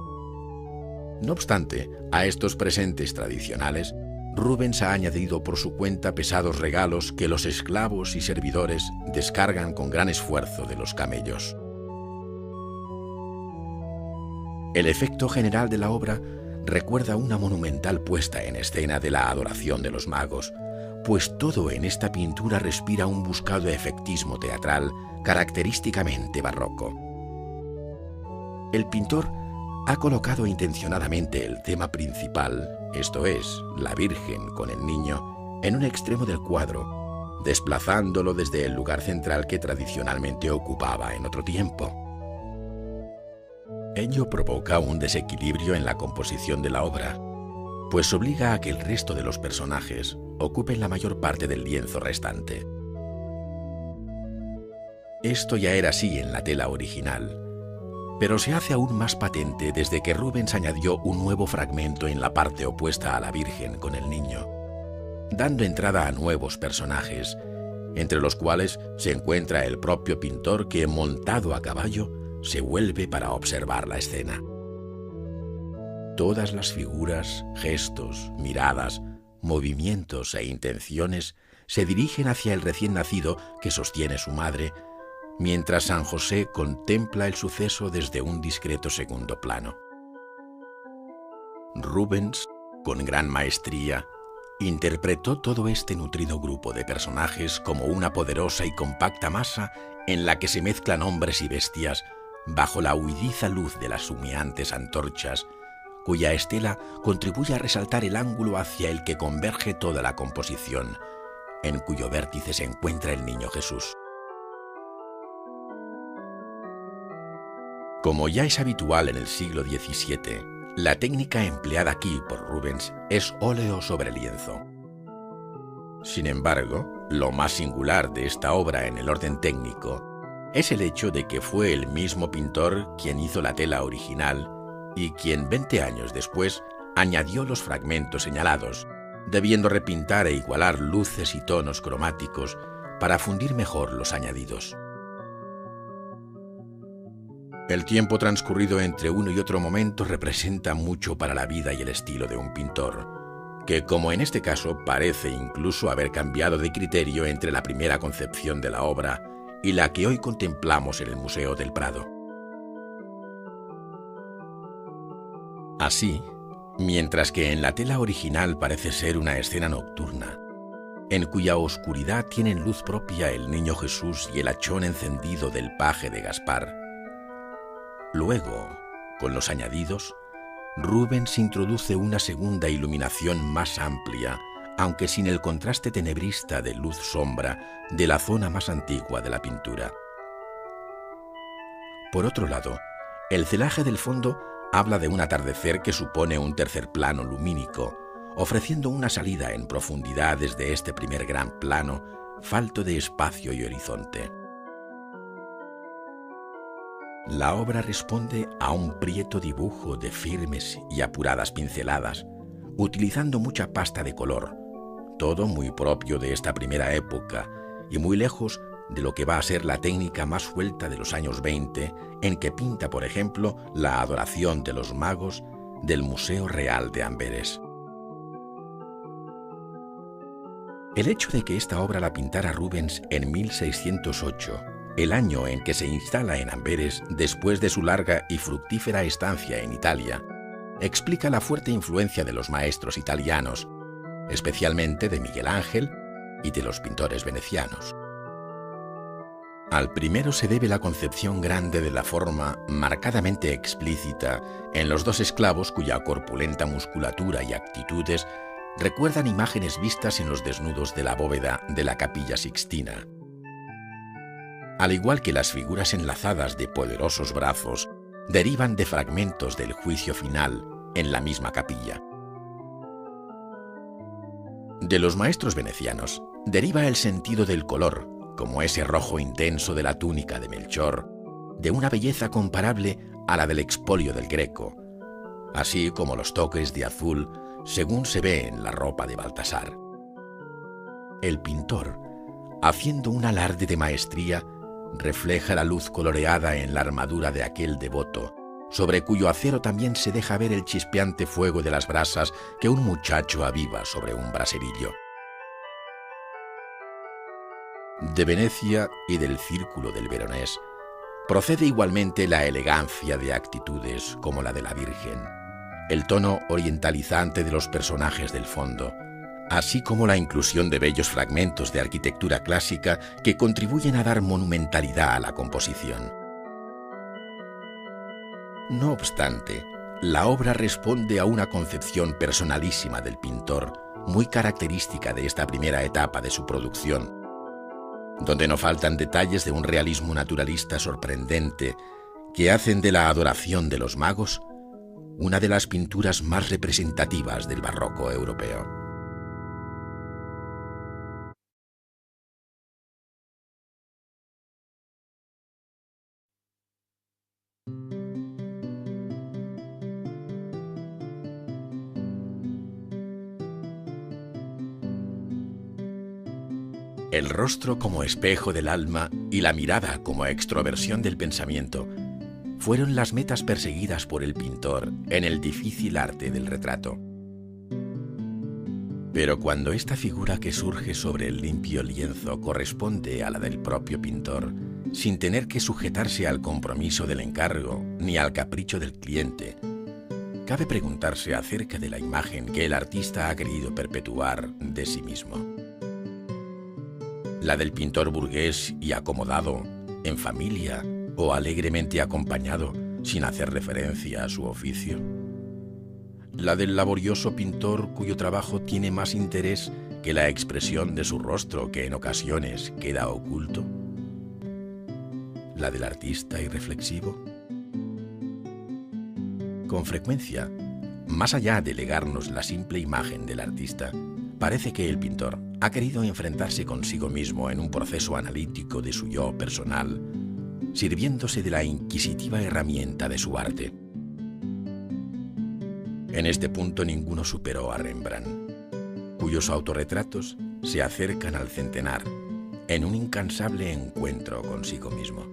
No obstante, a estos presentes tradicionales, Rubens ha añadido por su cuenta pesados regalos que los esclavos y servidores descargan con gran esfuerzo de los camellos. El efecto general de la obra recuerda una monumental puesta en escena de la adoración de los magos, pues todo en esta pintura respira un buscado efectismo teatral característicamente barroco. El pintor ha colocado intencionadamente el tema principal, esto es, la Virgen con el niño, en un extremo del cuadro, desplazándolo desde el lugar central que tradicionalmente ocupaba en otro tiempo. Ello provoca un desequilibrio en la composición de la obra, pues obliga a que el resto de los personajes ocupen la mayor parte del lienzo restante. Esto ya era así en la tela original, pero se hace aún más patente desde que Rubens añadió un nuevo fragmento en la parte opuesta a la Virgen con el niño, dando entrada a nuevos personajes, entre los cuales se encuentra el propio pintor que, montado a caballo, se vuelve para observar la escena. Todas las figuras, gestos, miradas, movimientos e intenciones se dirigen hacia el recién nacido que sostiene su madre, mientras San José contempla el suceso desde un discreto segundo plano. Rubens, con gran maestría, interpretó todo este nutrido grupo de personajes como una poderosa y compacta masa en la que se mezclan hombres y bestias bajo la huidiza luz de las humeantes antorchas, cuya estela contribuye a resaltar el ángulo hacia el que converge toda la composición, en cuyo vértice se encuentra el niño Jesús. Como ya es habitual en el siglo XVII, la técnica empleada aquí por Rubens es óleo sobre lienzo. Sin embargo, lo más singular de esta obra en el orden técnico es el hecho de que fue el mismo pintor quien hizo la tela original y quien 20 años después añadió los fragmentos señalados, debiendo repintar e igualar luces y tonos cromáticos para fundir mejor los añadidos. El tiempo transcurrido entre uno y otro momento representa mucho para la vida y el estilo de un pintor, que, como en este caso, parece incluso haber cambiado de criterio entre la primera concepción de la obra y la que hoy contemplamos en el Museo del Prado. Así, mientras que en la tela original parece ser una escena nocturna, en cuya oscuridad tienen luz propia el Niño Jesús y el hachón encendido del paje de Gaspar, luego, con los añadidos, Rubens introduce una segunda iluminación más amplia, aunque sin el contraste tenebrista de luz-sombra de la zona más antigua de la pintura. Por otro lado, el celaje del fondo habla de un atardecer que supone un tercer plano lumínico, ofreciendo una salida en profundidad desde este primer gran plano, falto de espacio y horizonte. La obra responde a un prieto dibujo de firmes y apuradas pinceladas, utilizando mucha pasta de color, todo muy propio de esta primera época y muy lejos de lo que va a ser la técnica más suelta de los años 20, en que pinta, por ejemplo, la adoración de los magos del Museo Real de Amberes. El hecho de que esta obra la pintara Rubens en 1608, el año en que se instala en Amberes después de su larga y fructífera estancia en Italia, explica la fuerte influencia de los maestros italianos, especialmente de Miguel Ángel y de los pintores venecianos. Al primero se debe la concepción grande de la forma marcadamente explícita en los dos esclavos cuya corpulenta musculatura y actitudes recuerdan imágenes vistas en los desnudos de la bóveda de la Capilla Sixtina. Al igual que las figuras enlazadas de poderosos brazos derivan de fragmentos del juicio final en la misma capilla. De los maestros venecianos deriva el sentido del color, como ese rojo intenso de la túnica de Melchor, de una belleza comparable a la del expolio del Greco, así como los toques de azul según se ve en la ropa de Baltasar. El pintor, haciendo un alarde de maestría, refleja la luz coloreada en la armadura de aquel devoto, sobre cuyo acero también se deja ver el chispeante fuego de las brasas que un muchacho aviva sobre un braserillo. De Venecia y del círculo del Veronés procede igualmente la elegancia de actitudes como la de la Virgen, el tono orientalizante de los personajes del fondo, así como la inclusión de bellos fragmentos de arquitectura clásica que contribuyen a dar monumentalidad a la composición. No obstante, la obra responde a una concepción personalísima del pintor, muy característica de esta primera etapa de su producción, donde no faltan detalles de un realismo naturalista sorprendente que hacen de la adoración de los magos una de las pinturas más representativas del barroco europeo. El rostro como espejo del alma y la mirada como extroversión del pensamiento fueron las metas perseguidas por el pintor en el difícil arte del retrato. Pero cuando esta figura que surge sobre el limpio lienzo corresponde a la del propio pintor, sin tener que sujetarse al compromiso del encargo ni al capricho del cliente, cabe preguntarse acerca de la imagen que el artista ha querido perpetuar de sí mismo. La del pintor burgués y acomodado, en familia o alegremente acompañado, sin hacer referencia a su oficio. La del laborioso pintor cuyo trabajo tiene más interés que la expresión de su rostro que en ocasiones queda oculto. La del artista irreflexivo. Con frecuencia, más allá de legarnos la simple imagen del artista, parece que el pintor, ha querido enfrentarse consigo mismo en un proceso analítico de su yo personal, sirviéndose de la inquisitiva herramienta de su arte. En este punto ninguno superó a Rembrandt, cuyos autorretratos se acercan al centenar en un incansable encuentro consigo mismo.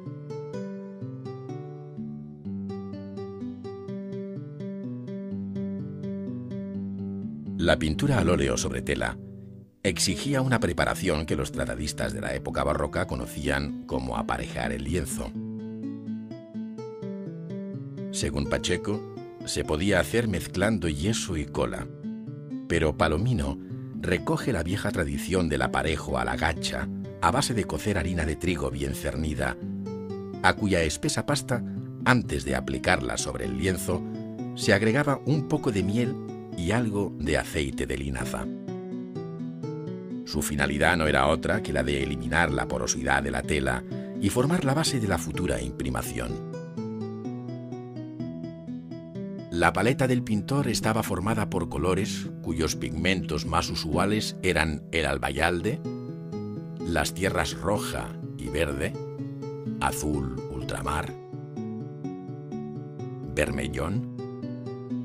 La pintura al óleo sobre tela exigía una preparación que los tratadistas de la época barroca conocían como aparejar el lienzo. Según Pacheco, se podía hacer mezclando yeso y cola, pero Palomino recoge la vieja tradición del aparejo a la gacha a base de cocer harina de trigo bien cernida, a cuya espesa pasta, antes de aplicarla sobre el lienzo, se agregaba un poco de miel y algo de aceite de linaza. Su finalidad no era otra que la de eliminar la porosidad de la tela y formar la base de la futura imprimación. La paleta del pintor estaba formada por colores cuyos pigmentos más usuales eran el albayalde, las tierras roja y verde, azul ultramar, vermellón,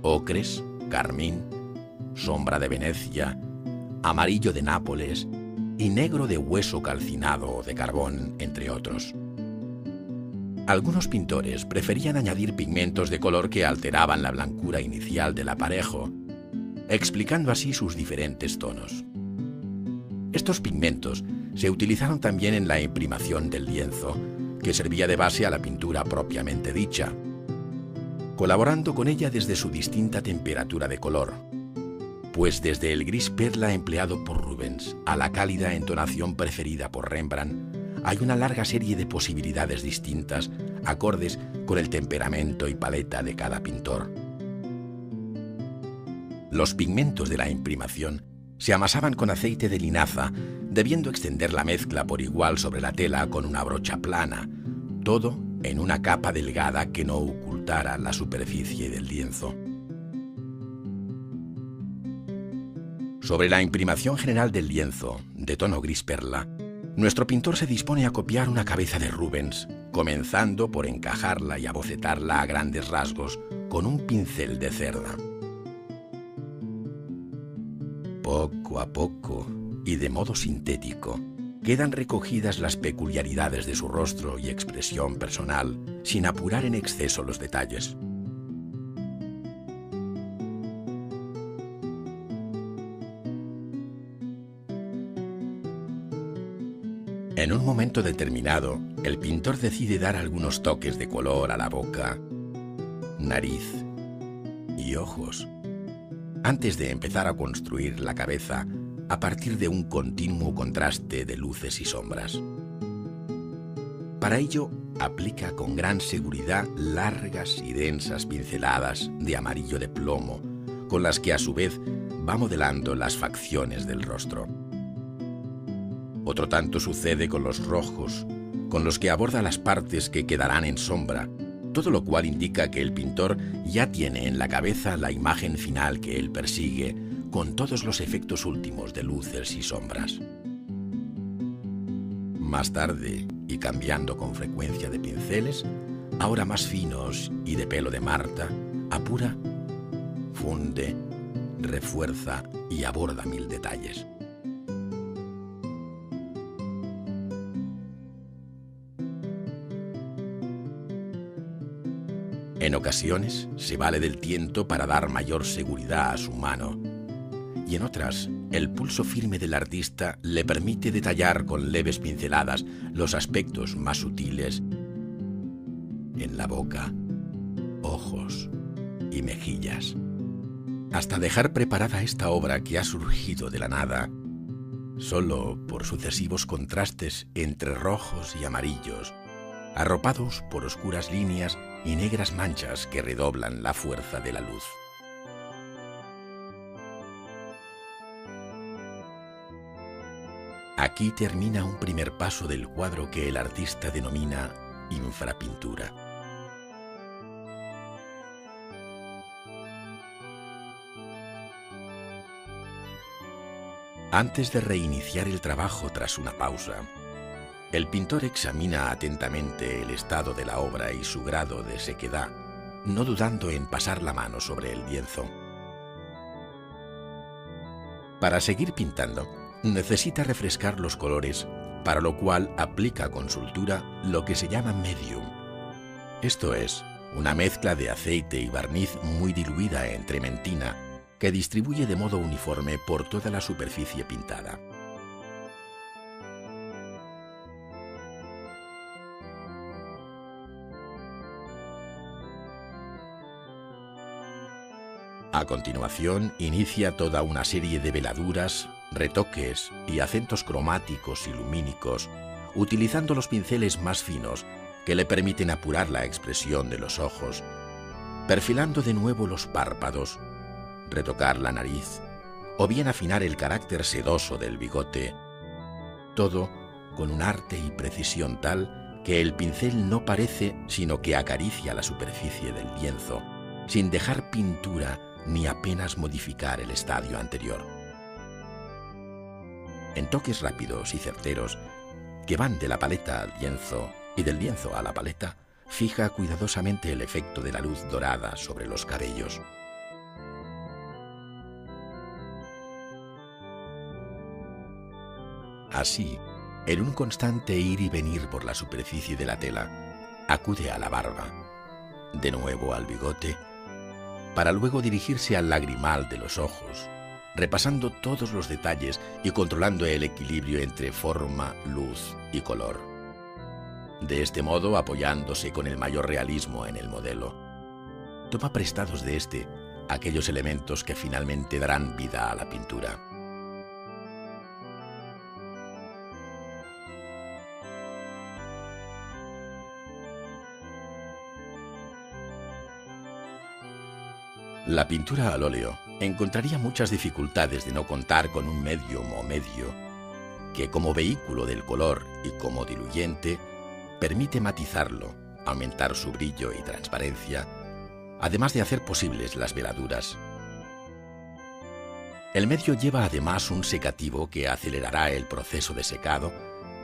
ocres, carmín, sombra de Venecia, amarillo de Nápoles y negro de hueso calcinado o de carbón, entre otros. Algunos pintores preferían añadir pigmentos de color que alteraban la blancura inicial del aparejo, explicando así sus diferentes tonos. Estos pigmentos se utilizaron también en la imprimación del lienzo, que servía de base a la pintura propiamente dicha, colaborando con ella desde su distinta temperatura de color, pues desde el gris perla empleado por Rubens a la cálida entonación preferida por Rembrandt, hay una larga serie de posibilidades distintas, acordes con el temperamento y paleta de cada pintor. Los pigmentos de la imprimación se amasaban con aceite de linaza, debiendo extender la mezcla por igual sobre la tela con una brocha plana, todo en una capa delgada que no ocultara la superficie del lienzo. Sobre la imprimación general del lienzo, de tono gris perla, nuestro pintor se dispone a copiar una cabeza de Rubens, comenzando por encajarla y abocetarla a grandes rasgos con un pincel de cerda. Poco a poco, y de modo sintético, quedan recogidas las peculiaridades de su rostro y expresión personal, sin apurar en exceso los detalles. En un momento determinado, el pintor decide dar algunos toques de color a la boca, nariz y ojos, antes de empezar a construir la cabeza a partir de un continuo contraste de luces y sombras. Para ello, aplica con gran seguridad largas y densas pinceladas de amarillo de plomo, con las que a su vez va modelando las facciones del rostro. Otro tanto sucede con los rojos, con los que aborda las partes que quedarán en sombra, todo lo cual indica que el pintor ya tiene en la cabeza la imagen final que él persigue, con todos los efectos últimos de luces y sombras. Más tarde, y cambiando con frecuencia de pinceles, ahora más finos y de pelo de Marta, apura, funde, refuerza y aborda mil detalles. En ocasiones se vale del tiento para dar mayor seguridad a su mano, y en otras el pulso firme del artista le permite detallar con leves pinceladas los aspectos más sutiles en la boca, ojos y mejillas, hasta dejar preparada esta obra que ha surgido de la nada, solo por sucesivos contrastes entre rojos y amarillos, arropados por oscuras líneas y negras manchas que redoblan la fuerza de la luz. Aquí termina un primer paso del cuadro que el artista denomina infrapintura. Antes de reiniciar el trabajo tras una pausa, el pintor examina atentamente el estado de la obra y su grado de sequedad, no dudando en pasar la mano sobre el lienzo. Para seguir pintando, necesita refrescar los colores, para lo cual aplica con soltura lo que se llama medium. Esto es, una mezcla de aceite y barniz muy diluida en trementina que distribuye de modo uniforme por toda la superficie pintada. A continuación, inicia toda una serie de veladuras, retoques y acentos cromáticos y lumínicos, utilizando los pinceles más finos que le permiten apurar la expresión de los ojos, perfilando de nuevo los párpados, retocar la nariz, o bien afinar el carácter sedoso del bigote, todo con un arte y precisión tal que el pincel no parece sino que acaricia la superficie del lienzo, sin dejar pintura ni apenas modificar el estadio anterior. En toques rápidos y certeros, que van de la paleta al lienzo y del lienzo a la paleta, fija cuidadosamente el efecto de la luz dorada sobre los cabellos. Así, en un constante ir y venir por la superficie de la tela, acude a la barba, de nuevo al bigote, para luego dirigirse al lagrimal de los ojos, repasando todos los detalles y controlando el equilibrio entre forma, luz y color. De este modo, apoyándose con el mayor realismo en el modelo, toma prestados de este aquellos elementos que finalmente darán vida a la pintura. La pintura al óleo encontraría muchas dificultades de no contar con un medium o medio que, como vehículo del color y como diluyente, permite matizarlo, aumentar su brillo y transparencia, además de hacer posibles las veladuras. El medio lleva además un secativo que acelerará el proceso de secado,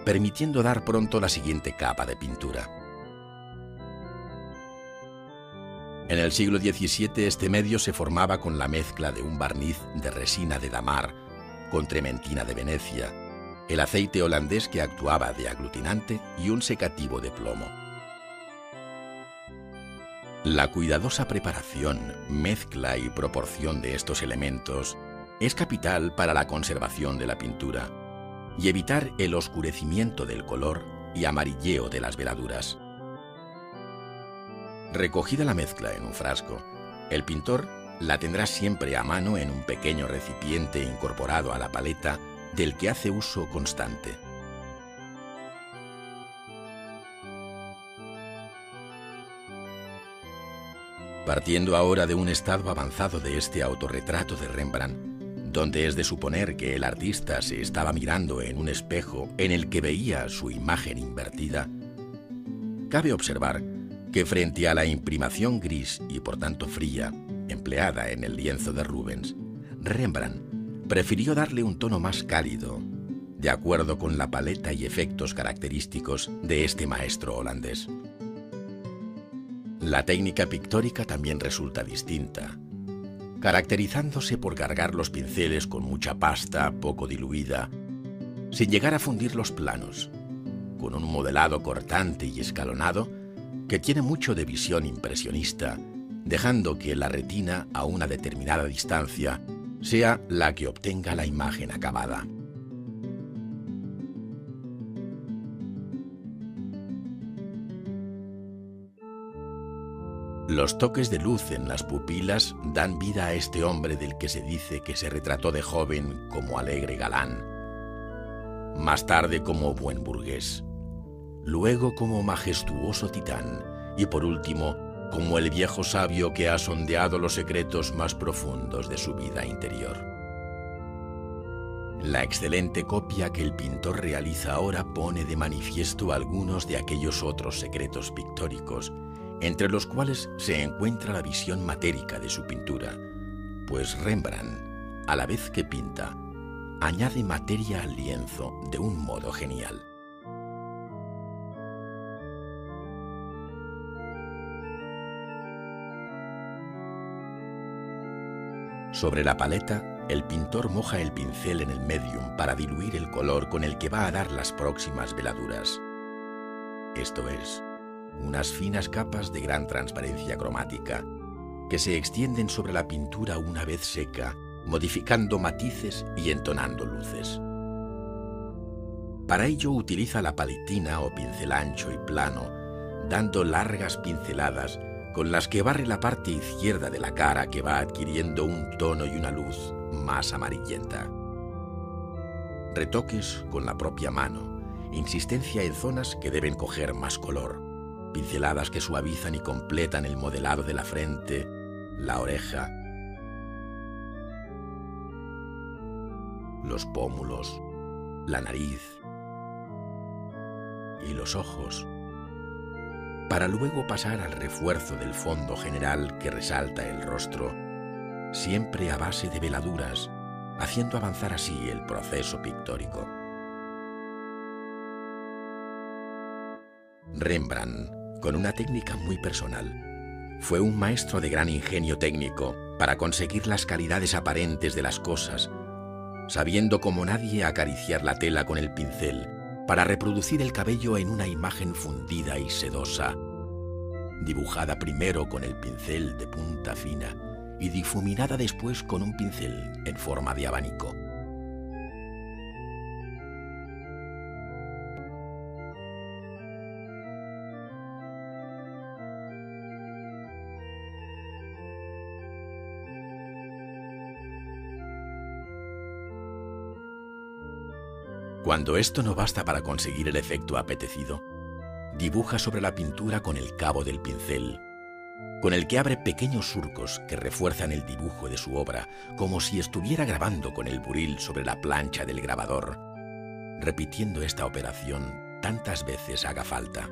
permitiendo dar pronto la siguiente capa de pintura. En el siglo XVII este medio se formaba con la mezcla de un barniz de resina de damar con trementina de Venecia, el aceite holandés que actuaba de aglutinante y un secativo de plomo. La cuidadosa preparación, mezcla y proporción de estos elementos es capital para la conservación de la pintura y evitar el oscurecimiento del color y amarilleo de las veladuras. Recogida la mezcla en un frasco, el pintor la tendrá siempre a mano en un pequeño recipiente incorporado a la paleta del que hace uso constante. Partiendo ahora de un estado avanzado de este autorretrato de Rembrandt, donde es de suponer que el artista se estaba mirando en un espejo en el que veía su imagen invertida, cabe observar que frente a la imprimación gris y por tanto fría, empleada en el lienzo de Rubens, Rembrandt prefirió darle un tono más cálido, de acuerdo con la paleta y efectos característicos de este maestro holandés. La técnica pictórica también resulta distinta, caracterizándose por cargar los pinceles con mucha pasta poco diluida, sin llegar a fundir los planos, con un modelado cortante y escalonado que tiene mucho de visión impresionista, dejando que la retina a una determinada distancia sea la que obtenga la imagen acabada. Los toques de luz en las pupilas dan vida a este hombre del que se dice que se retrató de joven como alegre galán, más tarde como buen burgués, luego como majestuoso titán y por último como el viejo sabio que ha sondeado los secretos más profundos de su vida interior. La excelente copia que el pintor realiza ahora pone de manifiesto algunos de aquellos otros secretos pictóricos, entre los cuales se encuentra la visión matérica de su pintura, pues Rembrandt, a la vez que pinta, añade materia al lienzo de un modo genial. Sobre la paleta, el pintor moja el pincel en el medium para diluir el color con el que va a dar las próximas veladuras. Esto es, unas finas capas de gran transparencia cromática que se extienden sobre la pintura una vez seca, modificando matices y entonando luces. Para ello utiliza la paletina o pincel ancho y plano, dando largas pinceladas con las que barre la parte izquierda de la cara, que va adquiriendo un tono y una luz más amarillenta. Retoques con la propia mano, insistencia en zonas que deben coger más color, pinceladas que suavizan y completan el modelado de la frente, la oreja, los pómulos, la nariz y los ojos, para luego pasar al refuerzo del fondo general que resalta el rostro, siempre a base de veladuras, haciendo avanzar así el proceso pictórico. Rembrandt, con una técnica muy personal, fue un maestro de gran ingenio técnico para conseguir las calidades aparentes de las cosas, sabiendo como nadie acariciar la tela con el pincel para reproducir el cabello en una imagen fundida y sedosa, dibujada primero con el pincel de punta fina y difuminada después con un pincel en forma de abanico. Cuando esto no basta para conseguir el efecto apetecido, dibuja sobre la pintura con el cabo del pincel, con el que abre pequeños surcos que refuerzan el dibujo de su obra, como si estuviera grabando con el buril sobre la plancha del grabador, repitiendo esta operación tantas veces haga falta.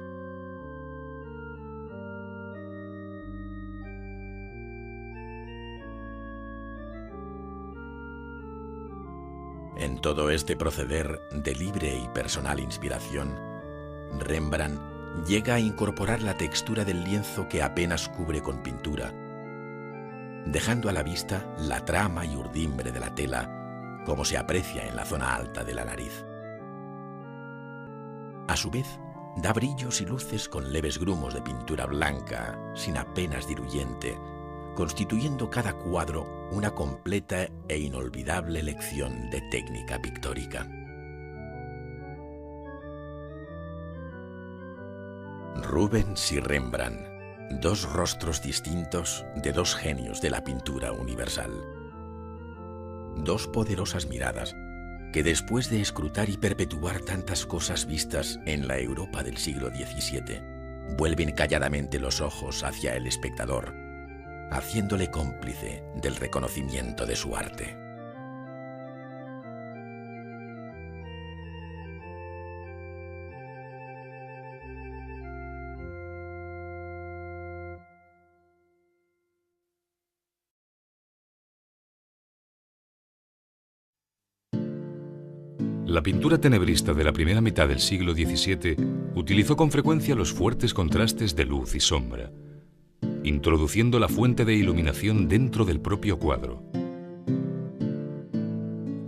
En todo este proceder de libre y personal inspiración, Rembrandt llega a incorporar la textura del lienzo que apenas cubre con pintura, dejando a la vista la trama y urdimbre de la tela, como se aprecia en la zona alta de la nariz. A su vez, da brillos y luces con leves grumos de pintura blanca, sin apenas diluyente, constituyendo cada cuadro una completa e inolvidable lección de técnica pictórica. Rubens y Rembrandt, dos rostros distintos de dos genios de la pintura universal. Dos poderosas miradas que, después de escrutar y perpetuar tantas cosas vistas en la Europa del siglo XVII, vuelven calladamente los ojos hacia el espectador, haciéndole cómplice del reconocimiento de su arte. La pintura tenebrista de la primera mitad del siglo XVII utilizó con frecuencia los fuertes contrastes de luz y sombra, introduciendo la fuente de iluminación dentro del propio cuadro.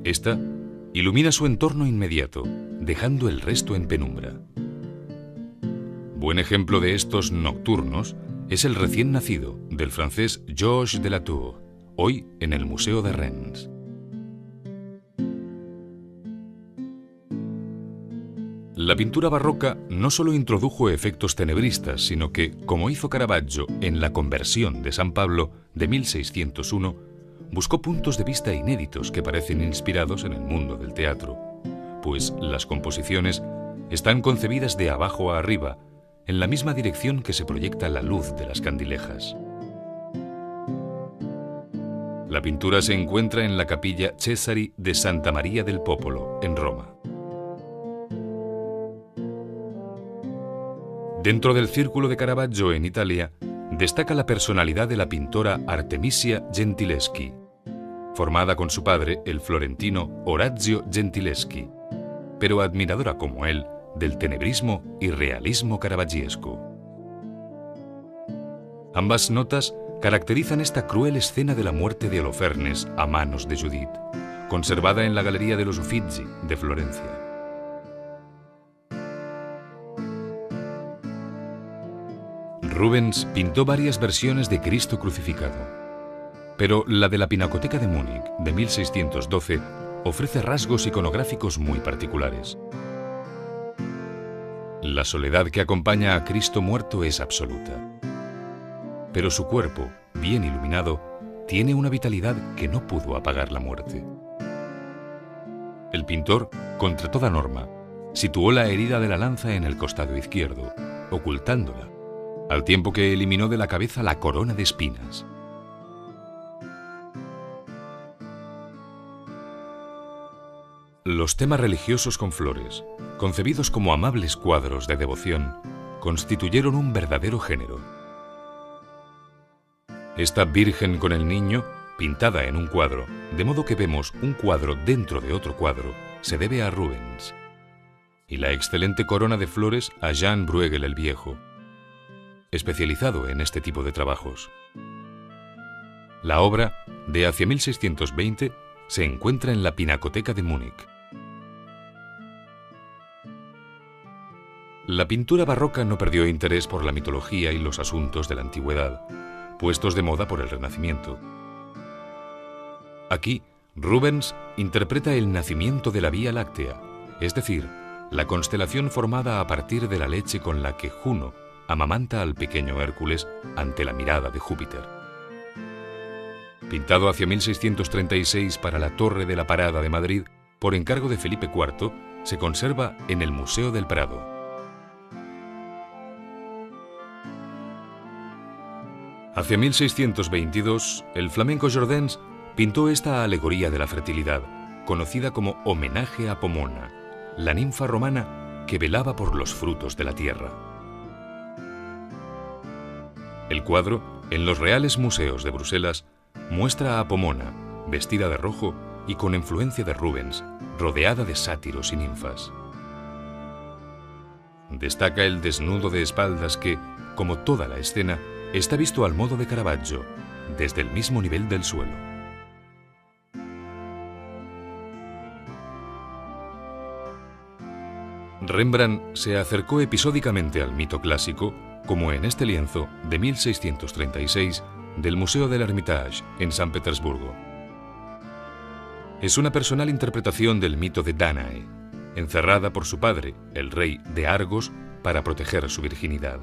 Esta ilumina su entorno inmediato, dejando el resto en penumbra. Buen ejemplo de estos nocturnos es el recién nacido del francés Georges de Latour, hoy en el Museo de Rennes. La pintura barroca no solo introdujo efectos tenebristas, sino que, como hizo Caravaggio en La Conversión de San Pablo de 1601, buscó puntos de vista inéditos que parecen inspirados en el mundo del teatro, pues las composiciones están concebidas de abajo a arriba, en la misma dirección que se proyecta la luz de las candilejas. La pintura se encuentra en la capilla Cesari de Santa Maria del Popolo, en Roma. Dentro del círculo de Caravaggio en Italia, destaca la personalidad de la pintora Artemisia Gentileschi. formada con su padre, el florentino Orazio Gentileschi, pero admiradora como él del tenebrismo y realismo caravaggiesco. Ambas notas caracterizan esta cruel escena de la muerte de Holofernes a manos de Judith, conservada en la Galería de los Uffizi de Florencia. Rubens pintó varias versiones de Cristo crucificado, pero la de la Pinacoteca de Múnich de 1612 ofrece rasgos iconográficos muy particulares. La soledad que acompaña a Cristo muerto es absoluta, pero su cuerpo, bien iluminado, tiene una vitalidad que no pudo apagar la muerte. El pintor, contra toda norma, situó la herida de la lanza en el costado izquierdo, ocultándola, al tiempo que eliminó de la cabeza la corona de espinas. Los temas religiosos con flores, concebidos como amables cuadros de devoción, constituyeron un verdadero género. Esta Virgen con el Niño, pintada en un cuadro, de modo que vemos un cuadro dentro de otro cuadro, se debe a Rubens. Y la excelente corona de flores a Jan Bruegel el Viejo, especializado en este tipo de trabajos. La obra, de hacia 1620, se encuentra en la Pinacoteca de Múnich. La pintura barroca no perdió interés por la mitología y los asuntos de la antigüedad, puestos de moda por el Renacimiento. Aquí, Rubens interpreta el nacimiento de la Vía Láctea, es decir, la constelación formada a partir de la leche con la que Juno amamanta al pequeño Hércules ante la mirada de Júpiter. Pintado hacia 1636 para la Torre de la Parada de Madrid, por encargo de Felipe IV, se conserva en el Museo del Prado. Hacia 1622, el flamenco Jordaens pintó esta alegoría de la fertilidad, conocida como homenaje a Pomona, la ninfa romana que velaba por los frutos de la tierra. El cuadro, en los Reales Museos de Bruselas, muestra a Pomona, vestida de rojo y con influencia de Rubens, rodeada de sátiros y ninfas. Destaca el desnudo de espaldas que, como toda la escena, está visto al modo de Caravaggio, desde el mismo nivel del suelo. Rembrandt se acercó episódicamente al mito clásico, como en este lienzo de 1636 del Museo del Hermitage en San Petersburgo. Es una personal interpretación del mito de Dánae, encerrada por su padre, el rey de Argos, para proteger su virginidad.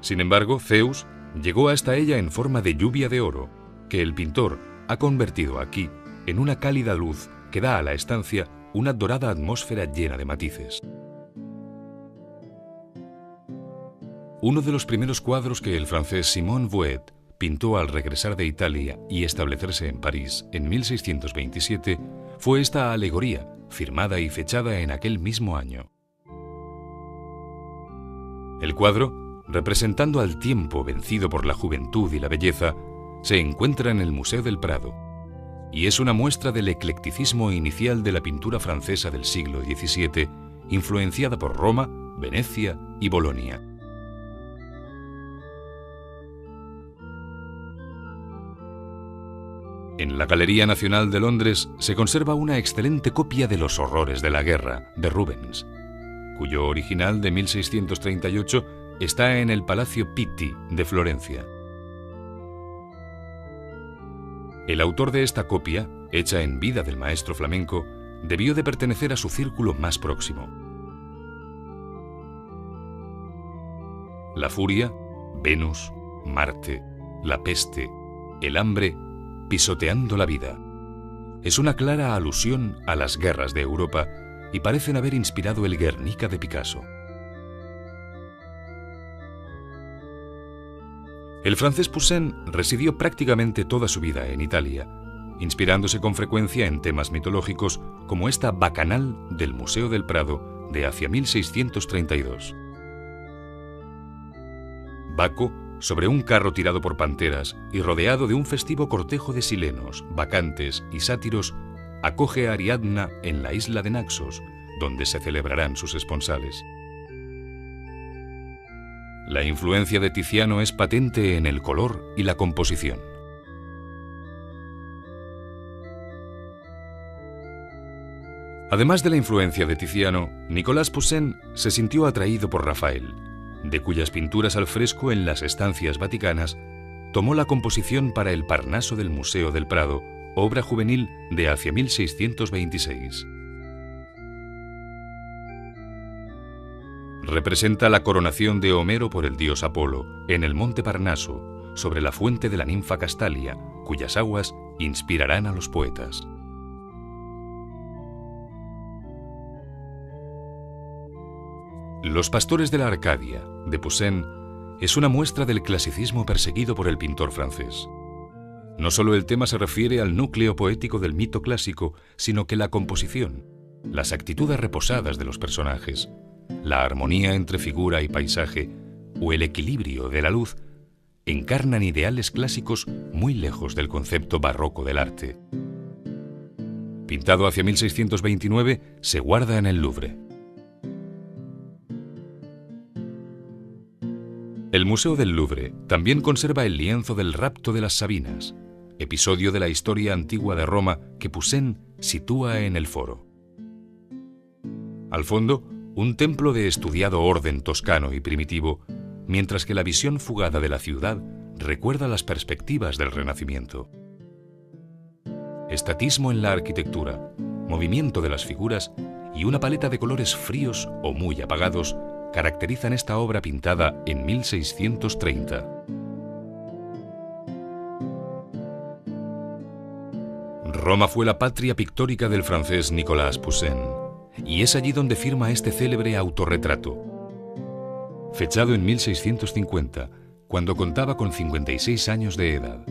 Sin embargo, Zeus llegó hasta ella en forma de lluvia de oro, que el pintor ha convertido aquí en una cálida luz que da a la estancia una dorada atmósfera llena de matices. Uno de los primeros cuadros que el francés Simon Vouet pintó al regresar de Italia y establecerse en París en 1627 fue esta alegoría, firmada y fechada en aquel mismo año. El cuadro, representando al tiempo vencido por la juventud y la belleza, se encuentra en el Museo del Prado y es una muestra del eclecticismo inicial de la pintura francesa del siglo XVII, influenciada por Roma, Venecia y Bolonia. En la Galería Nacional de Londres se conserva una excelente copia de Los horrores de la guerra, de Rubens, cuyo original de 1638 está en el Palacio Pitti de Florencia. El autor de esta copia, hecha en vida del maestro flamenco, debió de pertenecer a su círculo más próximo. La furia, Venus, Marte, la peste, el hambre, pisoteando la vida. Es una clara alusión a las guerras de Europa y parecen haber inspirado el Guernica de Picasso. El francés Poussin residió prácticamente toda su vida en Italia, inspirándose con frecuencia en temas mitológicos como esta Bacanal del Museo del Prado de hacia 1632. Baco, sobre un carro tirado por panteras y rodeado de un festivo cortejo de silenos, bacantes y sátiros, acoge a Ariadna en la isla de Naxos, donde se celebrarán sus esponsales. La influencia de Tiziano es patente en el color y la composición. Además de la influencia de Tiziano, Nicolas Poussin se sintió atraído por Rafael, de cuyas pinturas al fresco en las estancias vaticanas tomó la composición para el Parnaso del Museo del Prado, obra juvenil de hacia 1626. Representa la coronación de Homero por el dios Apolo en el monte Parnaso, sobre la fuente de la ninfa Castalia, cuyas aguas inspirarán a los poetas. Los pastores de la Arcadia, de Poussin, es una muestra del clasicismo perseguido por el pintor francés. No solo el tema se refiere al núcleo poético del mito clásico, sino que la composición, las actitudes reposadas de los personajes, la armonía entre figura y paisaje o el equilibrio de la luz encarnan ideales clásicos muy lejos del concepto barroco del arte. Pintado hacia 1629, se guarda en el Louvre. El Museo del Louvre también conserva el lienzo del rapto de las Sabinas, episodio de la historia antigua de Roma que Poussin sitúa en el foro. Al fondo, un templo de estudiado orden toscano y primitivo, mientras que la visión fugada de la ciudad recuerda las perspectivas del Renacimiento. Estatismo en la arquitectura, movimiento de las figuras y una paleta de colores fríos o muy apagados caracterizan esta obra pintada en 1630. Roma fue la patria pictórica del francés Nicolas Poussin, y es allí donde firma este célebre autorretrato, fechado en 1650, cuando contaba con 56 años de edad.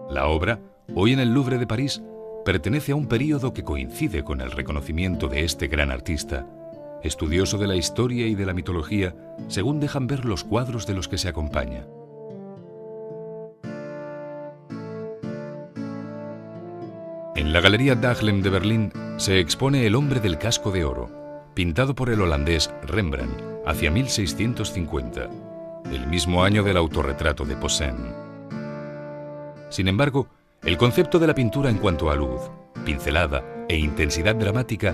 La obra, hoy en el Louvre de París, pertenece a un período que coincide con el reconocimiento de este gran artista, estudioso de la historia y de la mitología, según dejan ver los cuadros de los que se acompaña. En la Galería Dahlem de Berlín se expone El hombre del casco de oro, pintado por el holandés Rembrandt hacia 1650, el mismo año del autorretrato de Poussin. Sin embargo, el concepto de la pintura en cuanto a luz, pincelada e intensidad dramática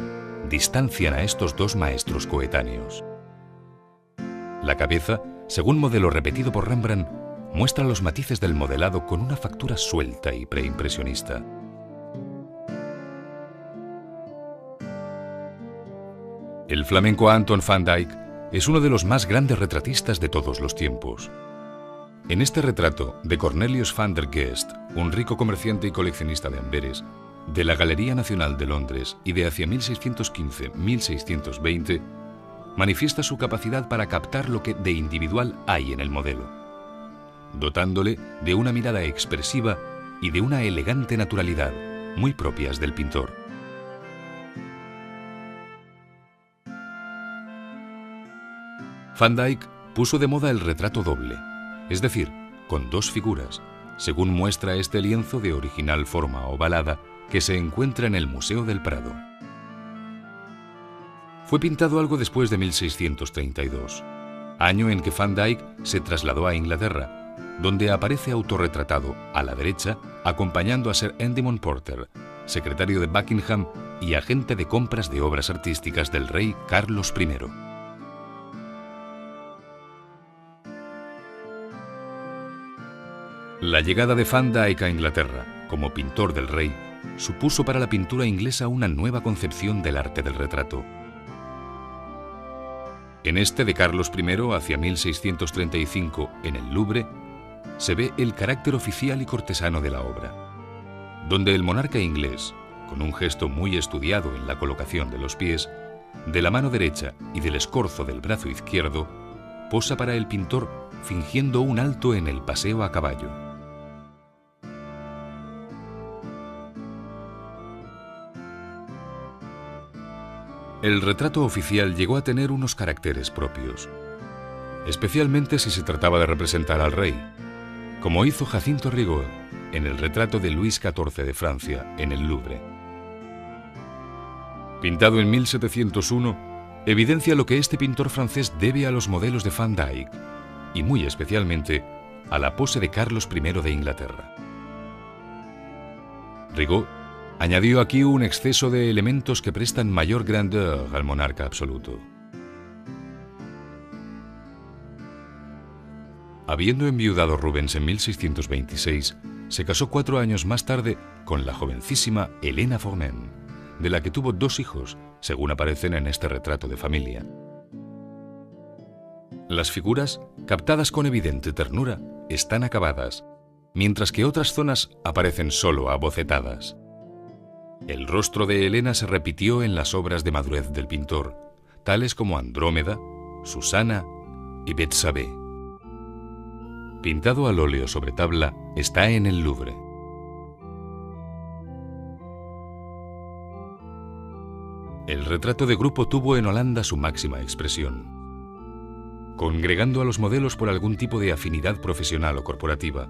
distancian a estos dos maestros coetáneos. La cabeza, según modelo repetido por Rembrandt, muestra los matices del modelado con una factura suelta y preimpresionista. El flamenco Anton van Dyck es uno de los más grandes retratistas de todos los tiempos. En este retrato de Cornelius van der Geest, un rico comerciante y coleccionista de Amberes, de la Galería Nacional de Londres y de hacia 1615-1620, manifiesta su capacidad para captar lo que de individual hay en el modelo, dotándole de una mirada expresiva y de una elegante naturalidad muy propias del pintor. Van Dyck puso de moda el retrato doble, es decir, con dos figuras, según muestra este lienzo de original forma ovalada que se encuentra en el Museo del Prado. Fue pintado algo después de 1632, año en que Van Dyck se trasladó a Inglaterra, donde aparece autorretratado a la derecha acompañando a Sir Endymion Porter, secretario de Buckingham y agente de compras de obras artísticas del rey Carlos I. La llegada de Van Dyck a Inglaterra como pintor del rey supuso para la pintura inglesa una nueva concepción del arte del retrato. En este de Carlos I, hacia 1635, en el Louvre, se ve el carácter oficial y cortesano de la obra, donde el monarca inglés, con un gesto muy estudiado en la colocación de los pies, de la mano derecha y del escorzo del brazo izquierdo, posa para el pintor fingiendo un alto en el paseo a caballo. El retrato oficial llegó a tener unos caracteres propios. especialmente si se trataba de representar al rey, como hizo Jacinto Rigaud en el retrato de Luis XIV de Francia en el Louvre. Pintado en 1701, evidencia lo que este pintor francés debe a los modelos de Van Dyck y muy especialmente a la pose de Carlos I de Inglaterra. Rigaud añadió aquí un exceso de elementos que prestan mayor grandeur al monarca absoluto. Habiendo enviudado Rubens en 1626, se casó 4 años más tarde con la jovencísima Helena Formen, de la que tuvo 2 hijos, según aparecen en este retrato de familia. Las figuras, captadas con evidente ternura, están acabadas, mientras que otras zonas aparecen solo abocetadas. El rostro de Helena se repitió en las obras de madurez del pintor, tales como Andrómeda, Susana y Betsabé. Pintado al óleo sobre tabla, está en el Louvre. El retrato de grupo tuvo en Holanda su máxima expresión, congregando a los modelos por algún tipo de afinidad profesional o corporativa,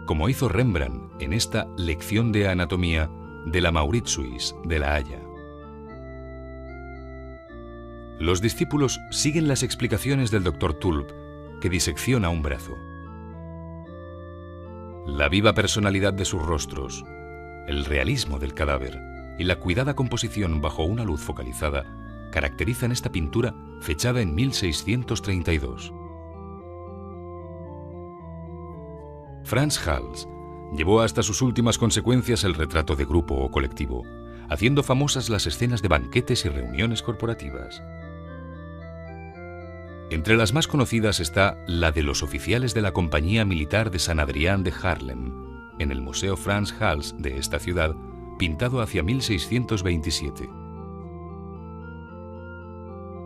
como hizo Rembrandt en esta lección de anatomía de la Mauritshuis de La Haya. Los discípulos siguen las explicaciones del Dr. Tulp, que disecciona un brazo. La viva personalidad de sus rostros, el realismo del cadáver y la cuidada composición bajo una luz focalizada caracterizan esta pintura fechada en 1632. Frans Hals llevó hasta sus últimas consecuencias el retrato de grupo o colectivo, haciendo famosas las escenas de banquetes y reuniones corporativas. Entre las más conocidas está la de los oficiales de la Compañía Militar de San Adrián de Haarlem, en el Museo Frans Hals de esta ciudad, pintado hacia 1627.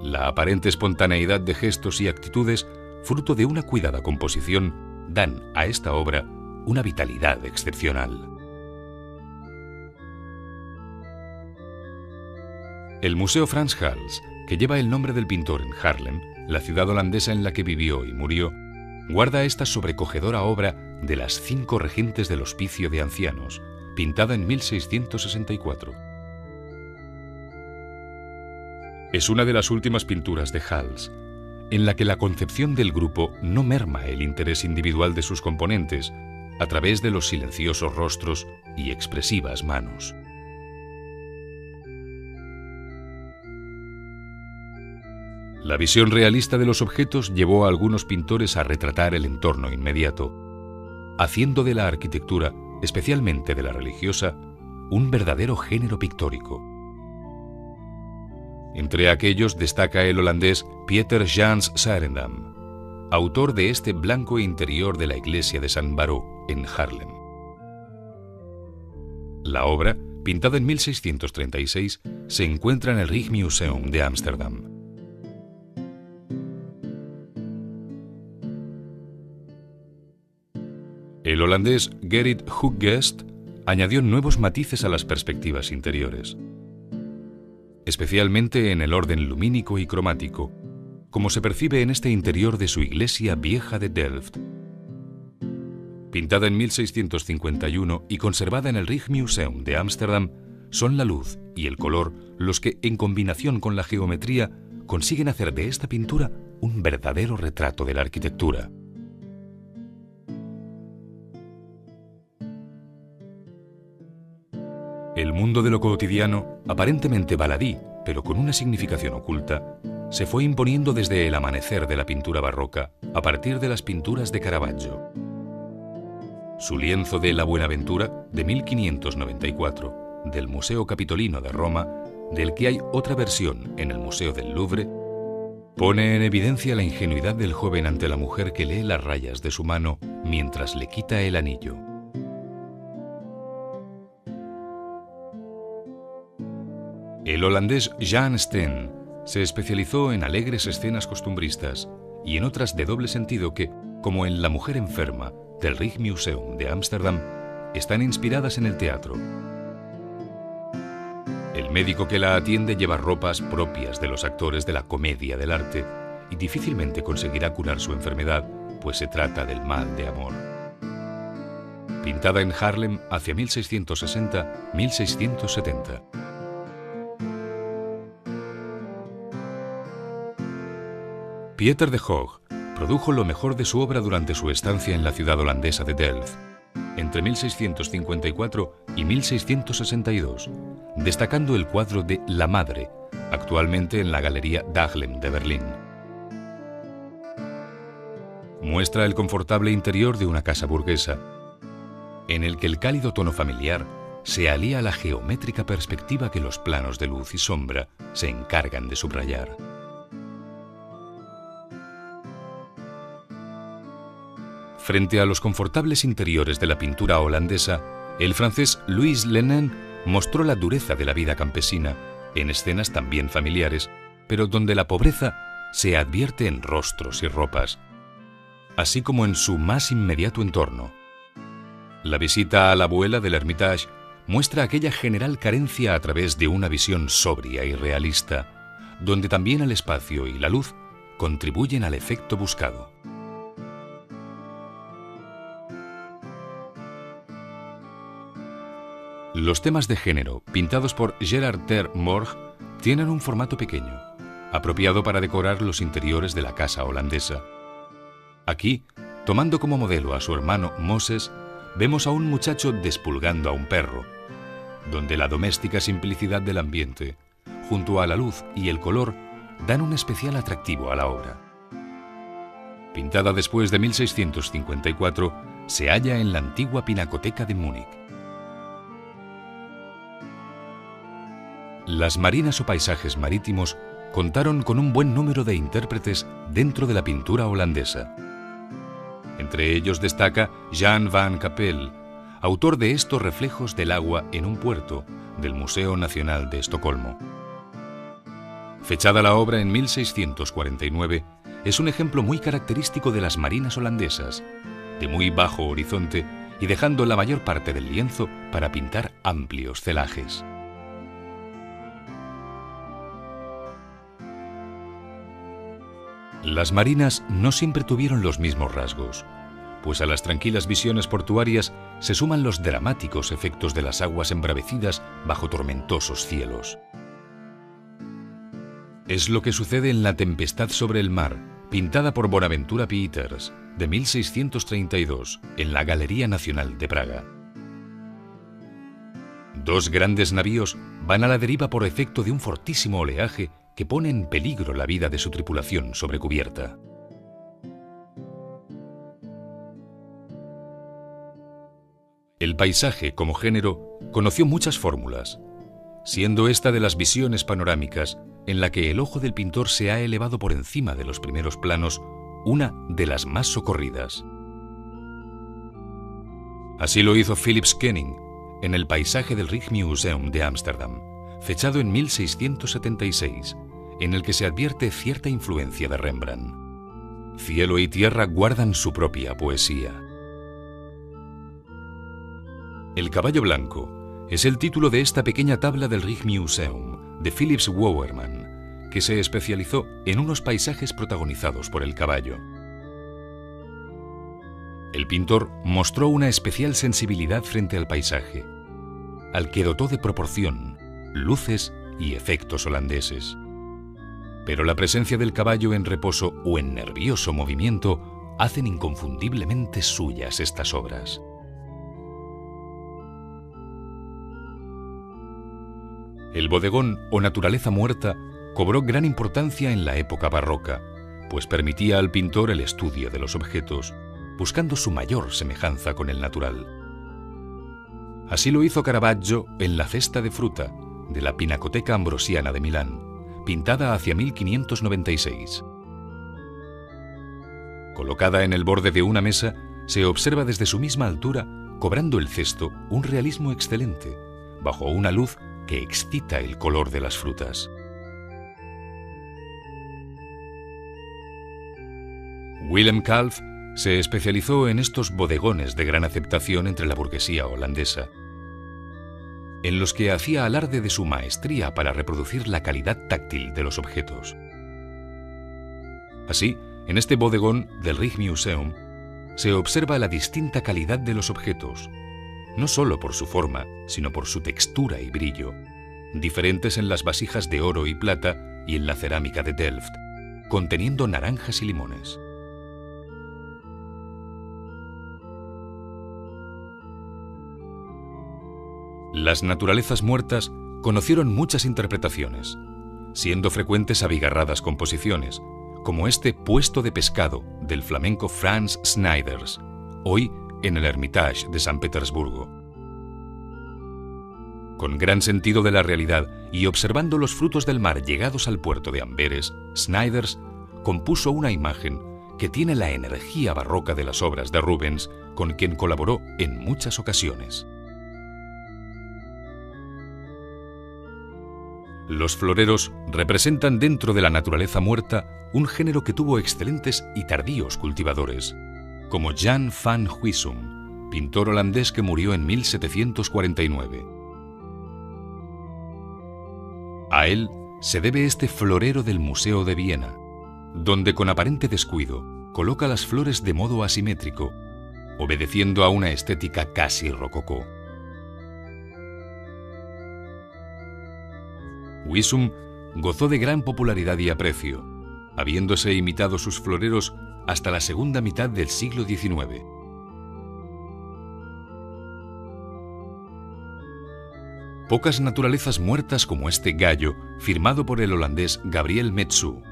La aparente espontaneidad de gestos y actitudes, fruto de una cuidada composición, dan a esta obra una vitalidad excepcional. El Museo Frans Hals, que lleva el nombre del pintor en Haarlem, la ciudad holandesa en la que vivió y murió, guarda esta sobrecogedora obra de las 5 regentes del Hospicio de Ancianos, pintada en 1664. Es una de las últimas pinturas de Hals, en la que la concepción del grupo no merma el interés individual de sus componentes a través de los silenciosos rostros y expresivas manos. La visión realista de los objetos llevó a algunos pintores a retratar el entorno inmediato, haciendo de la arquitectura, especialmente de la religiosa, un verdadero género pictórico. Entre aquellos destaca el holandés Pieter Jans Sarendam, autor de este blanco interior de la iglesia de San Baró en Haarlem. La obra, pintada en 1636, se encuentra en el Rijksmuseum de Ámsterdam. El holandés Gerrit Hoekgeest añadió nuevos matices a las perspectivas interiores, especialmente en el orden lumínico y cromático, como se percibe en este interior de su iglesia vieja de Delft. Pintada en 1651 y conservada en el Rijksmuseum de Ámsterdam, son la luz y el color los que, en combinación con la geometría, consiguen hacer de esta pintura un verdadero retrato de la arquitectura. El mundo de lo cotidiano, aparentemente baladí, pero con una significación oculta, se fue imponiendo desde el amanecer de la pintura barroca a partir de las pinturas de Caravaggio. Su lienzo de La Buenaventura, de 1594, del Museo Capitolino de Roma, del que hay otra versión en el Museo del Louvre, pone en evidencia la ingenuidad del joven ante la mujer que lee las rayas de su mano mientras le quita el anillo. El holandés Jan Steen se especializó en alegres escenas costumbristas y en otras de doble sentido que, como en La mujer enferma del Rijksmuseum de Ámsterdam, están inspiradas en el teatro. El médico que la atiende lleva ropas propias de los actores de la comedia del arte y difícilmente conseguirá curar su enfermedad, pues se trata del mal de amor. Pintada en Haarlem hacia 1660-1670. Pieter de Hoogh produjo lo mejor de su obra durante su estancia en la ciudad holandesa de Delft, entre 1654 y 1662, destacando el cuadro de La Madre, actualmente en la Galería Dahlem de Berlín. Muestra el confortable interior de una casa burguesa, en el que el cálido tono familiar se alía a la geométrica perspectiva que los planos de luz y sombra se encargan de subrayar. Frente a los confortables interiores de la pintura holandesa, el francés Louis Lenin mostró la dureza de la vida campesina, en escenas también familiares, pero donde la pobreza se advierte en rostros y ropas, así como en su más inmediato entorno. La visita a la abuela del Hermitage muestra aquella general carencia a través de una visión sobria y realista, donde también el espacio y la luz contribuyen al efecto buscado. Los temas de género, pintados por Gerard ter Morg, tienen un formato pequeño, apropiado para decorar los interiores de la casa holandesa. Aquí, tomando como modelo a su hermano Moses, vemos a un muchacho despulgando a un perro, donde la doméstica simplicidad del ambiente, junto a la luz y el color, dan un especial atractivo a la obra. Pintada después de 1654, se halla en la antigua Pinacoteca de Múnich. Las marinas o paisajes marítimos contaron con un buen número de intérpretes dentro de la pintura holandesa. Entre ellos destaca Jan van Capel, autor de estos reflejos del agua en un puerto del Museo Nacional de Estocolmo. Fechada la obra en 1649, es un ejemplo muy característico de las marinas holandesas, de muy bajo horizonte y dejando la mayor parte del lienzo para pintar amplios celajes. Las marinas no siempre tuvieron los mismos rasgos, pues a las tranquilas visiones portuarias se suman los dramáticos efectos de las aguas embravecidas bajo tormentosos cielos. Es lo que sucede en La Tempestad sobre el mar, pintada por Bonaventura Pieters, de 1632, en la Galería Nacional de Praga. Dos grandes navíos van a la deriva por efecto de un fortísimo oleaje que pone en peligro la vida de su tripulación sobre cubierta. El paisaje, como género, conoció muchas fórmulas, siendo esta de las visiones panorámicas en la que el ojo del pintor se ha elevado por encima de los primeros planos, una de las más socorridas. Así lo hizo Philips Kenning en el paisaje del Rijksmuseum de Ámsterdam, fechado en 1676, en el que se advierte cierta influencia de Rembrandt. Cielo y tierra guardan su propia poesía. El caballo blanco es el título de esta pequeña tabla del Rijksmuseum de Philips Wouwerman, que se especializó en unos paisajes protagonizados por el caballo. El pintor mostró una especial sensibilidad frente al paisaje, al que dotó de proporción, luces y efectos holandeses. Pero la presencia del caballo en reposo o en nervioso movimiento hacen inconfundiblemente suyas estas obras. El bodegón o naturaleza muerta cobró gran importancia en la época barroca, pues permitía al pintor el estudio de los objetos, buscando su mayor semejanza con el natural. Así lo hizo Caravaggio en La cesta de fruta, de la Pinacoteca Ambrosiana de Milán, pintada hacia 1596. Colocada en el borde de una mesa, se observa desde su misma altura, cobrando el cesto un realismo excelente, bajo una luz que excita el color de las frutas. Willem Kalf se especializó en estos bodegones de gran aceptación entre la burguesía holandesa, en los que hacía alarde de su maestría para reproducir la calidad táctil de los objetos. Así, en este bodegón del Rijksmuseum se observa la distinta calidad de los objetos, no solo por su forma, sino por su textura y brillo, diferentes en las vasijas de oro y plata y en la cerámica de Delft, conteniendo naranjas y limones. Las naturalezas muertas conocieron muchas interpretaciones, siendo frecuentes abigarradas composiciones, como este puesto de pescado del flamenco Franz Schneiders, hoy en el Hermitage de San Petersburgo. Con gran sentido de la realidad y observando los frutos del mar llegados al puerto de Amberes, Schneiders compuso una imagen que tiene la energía barroca de las obras de Rubens, con quien colaboró en muchas ocasiones. Los floreros representan dentro de la naturaleza muerta un género que tuvo excelentes y tardíos cultivadores, como Jan van Huysum, pintor holandés que murió en 1749. A él se debe este florero del Museo de Viena, donde con aparente descuido coloca las flores de modo asimétrico, obedeciendo a una estética casi rococó. Huysum gozó de gran popularidad y aprecio, habiéndose imitado sus floreros hasta la segunda mitad del siglo XIX. Pocas naturalezas muertas como este gallo, firmado por el holandés Gabriel Metsu.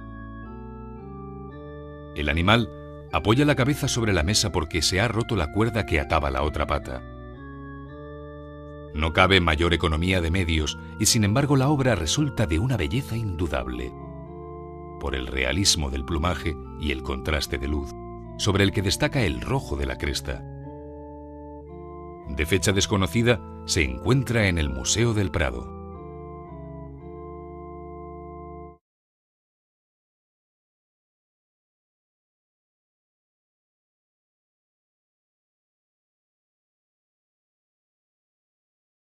El animal apoya la cabeza sobre la mesa porque se ha roto la cuerda que ataba la otra pata. No cabe mayor economía de medios y sin embargo la obra resulta de una belleza indudable, por el realismo del plumaje y el contraste de luz, sobre el que destaca el rojo de la cresta. De fecha desconocida, se encuentra en el Museo del Prado.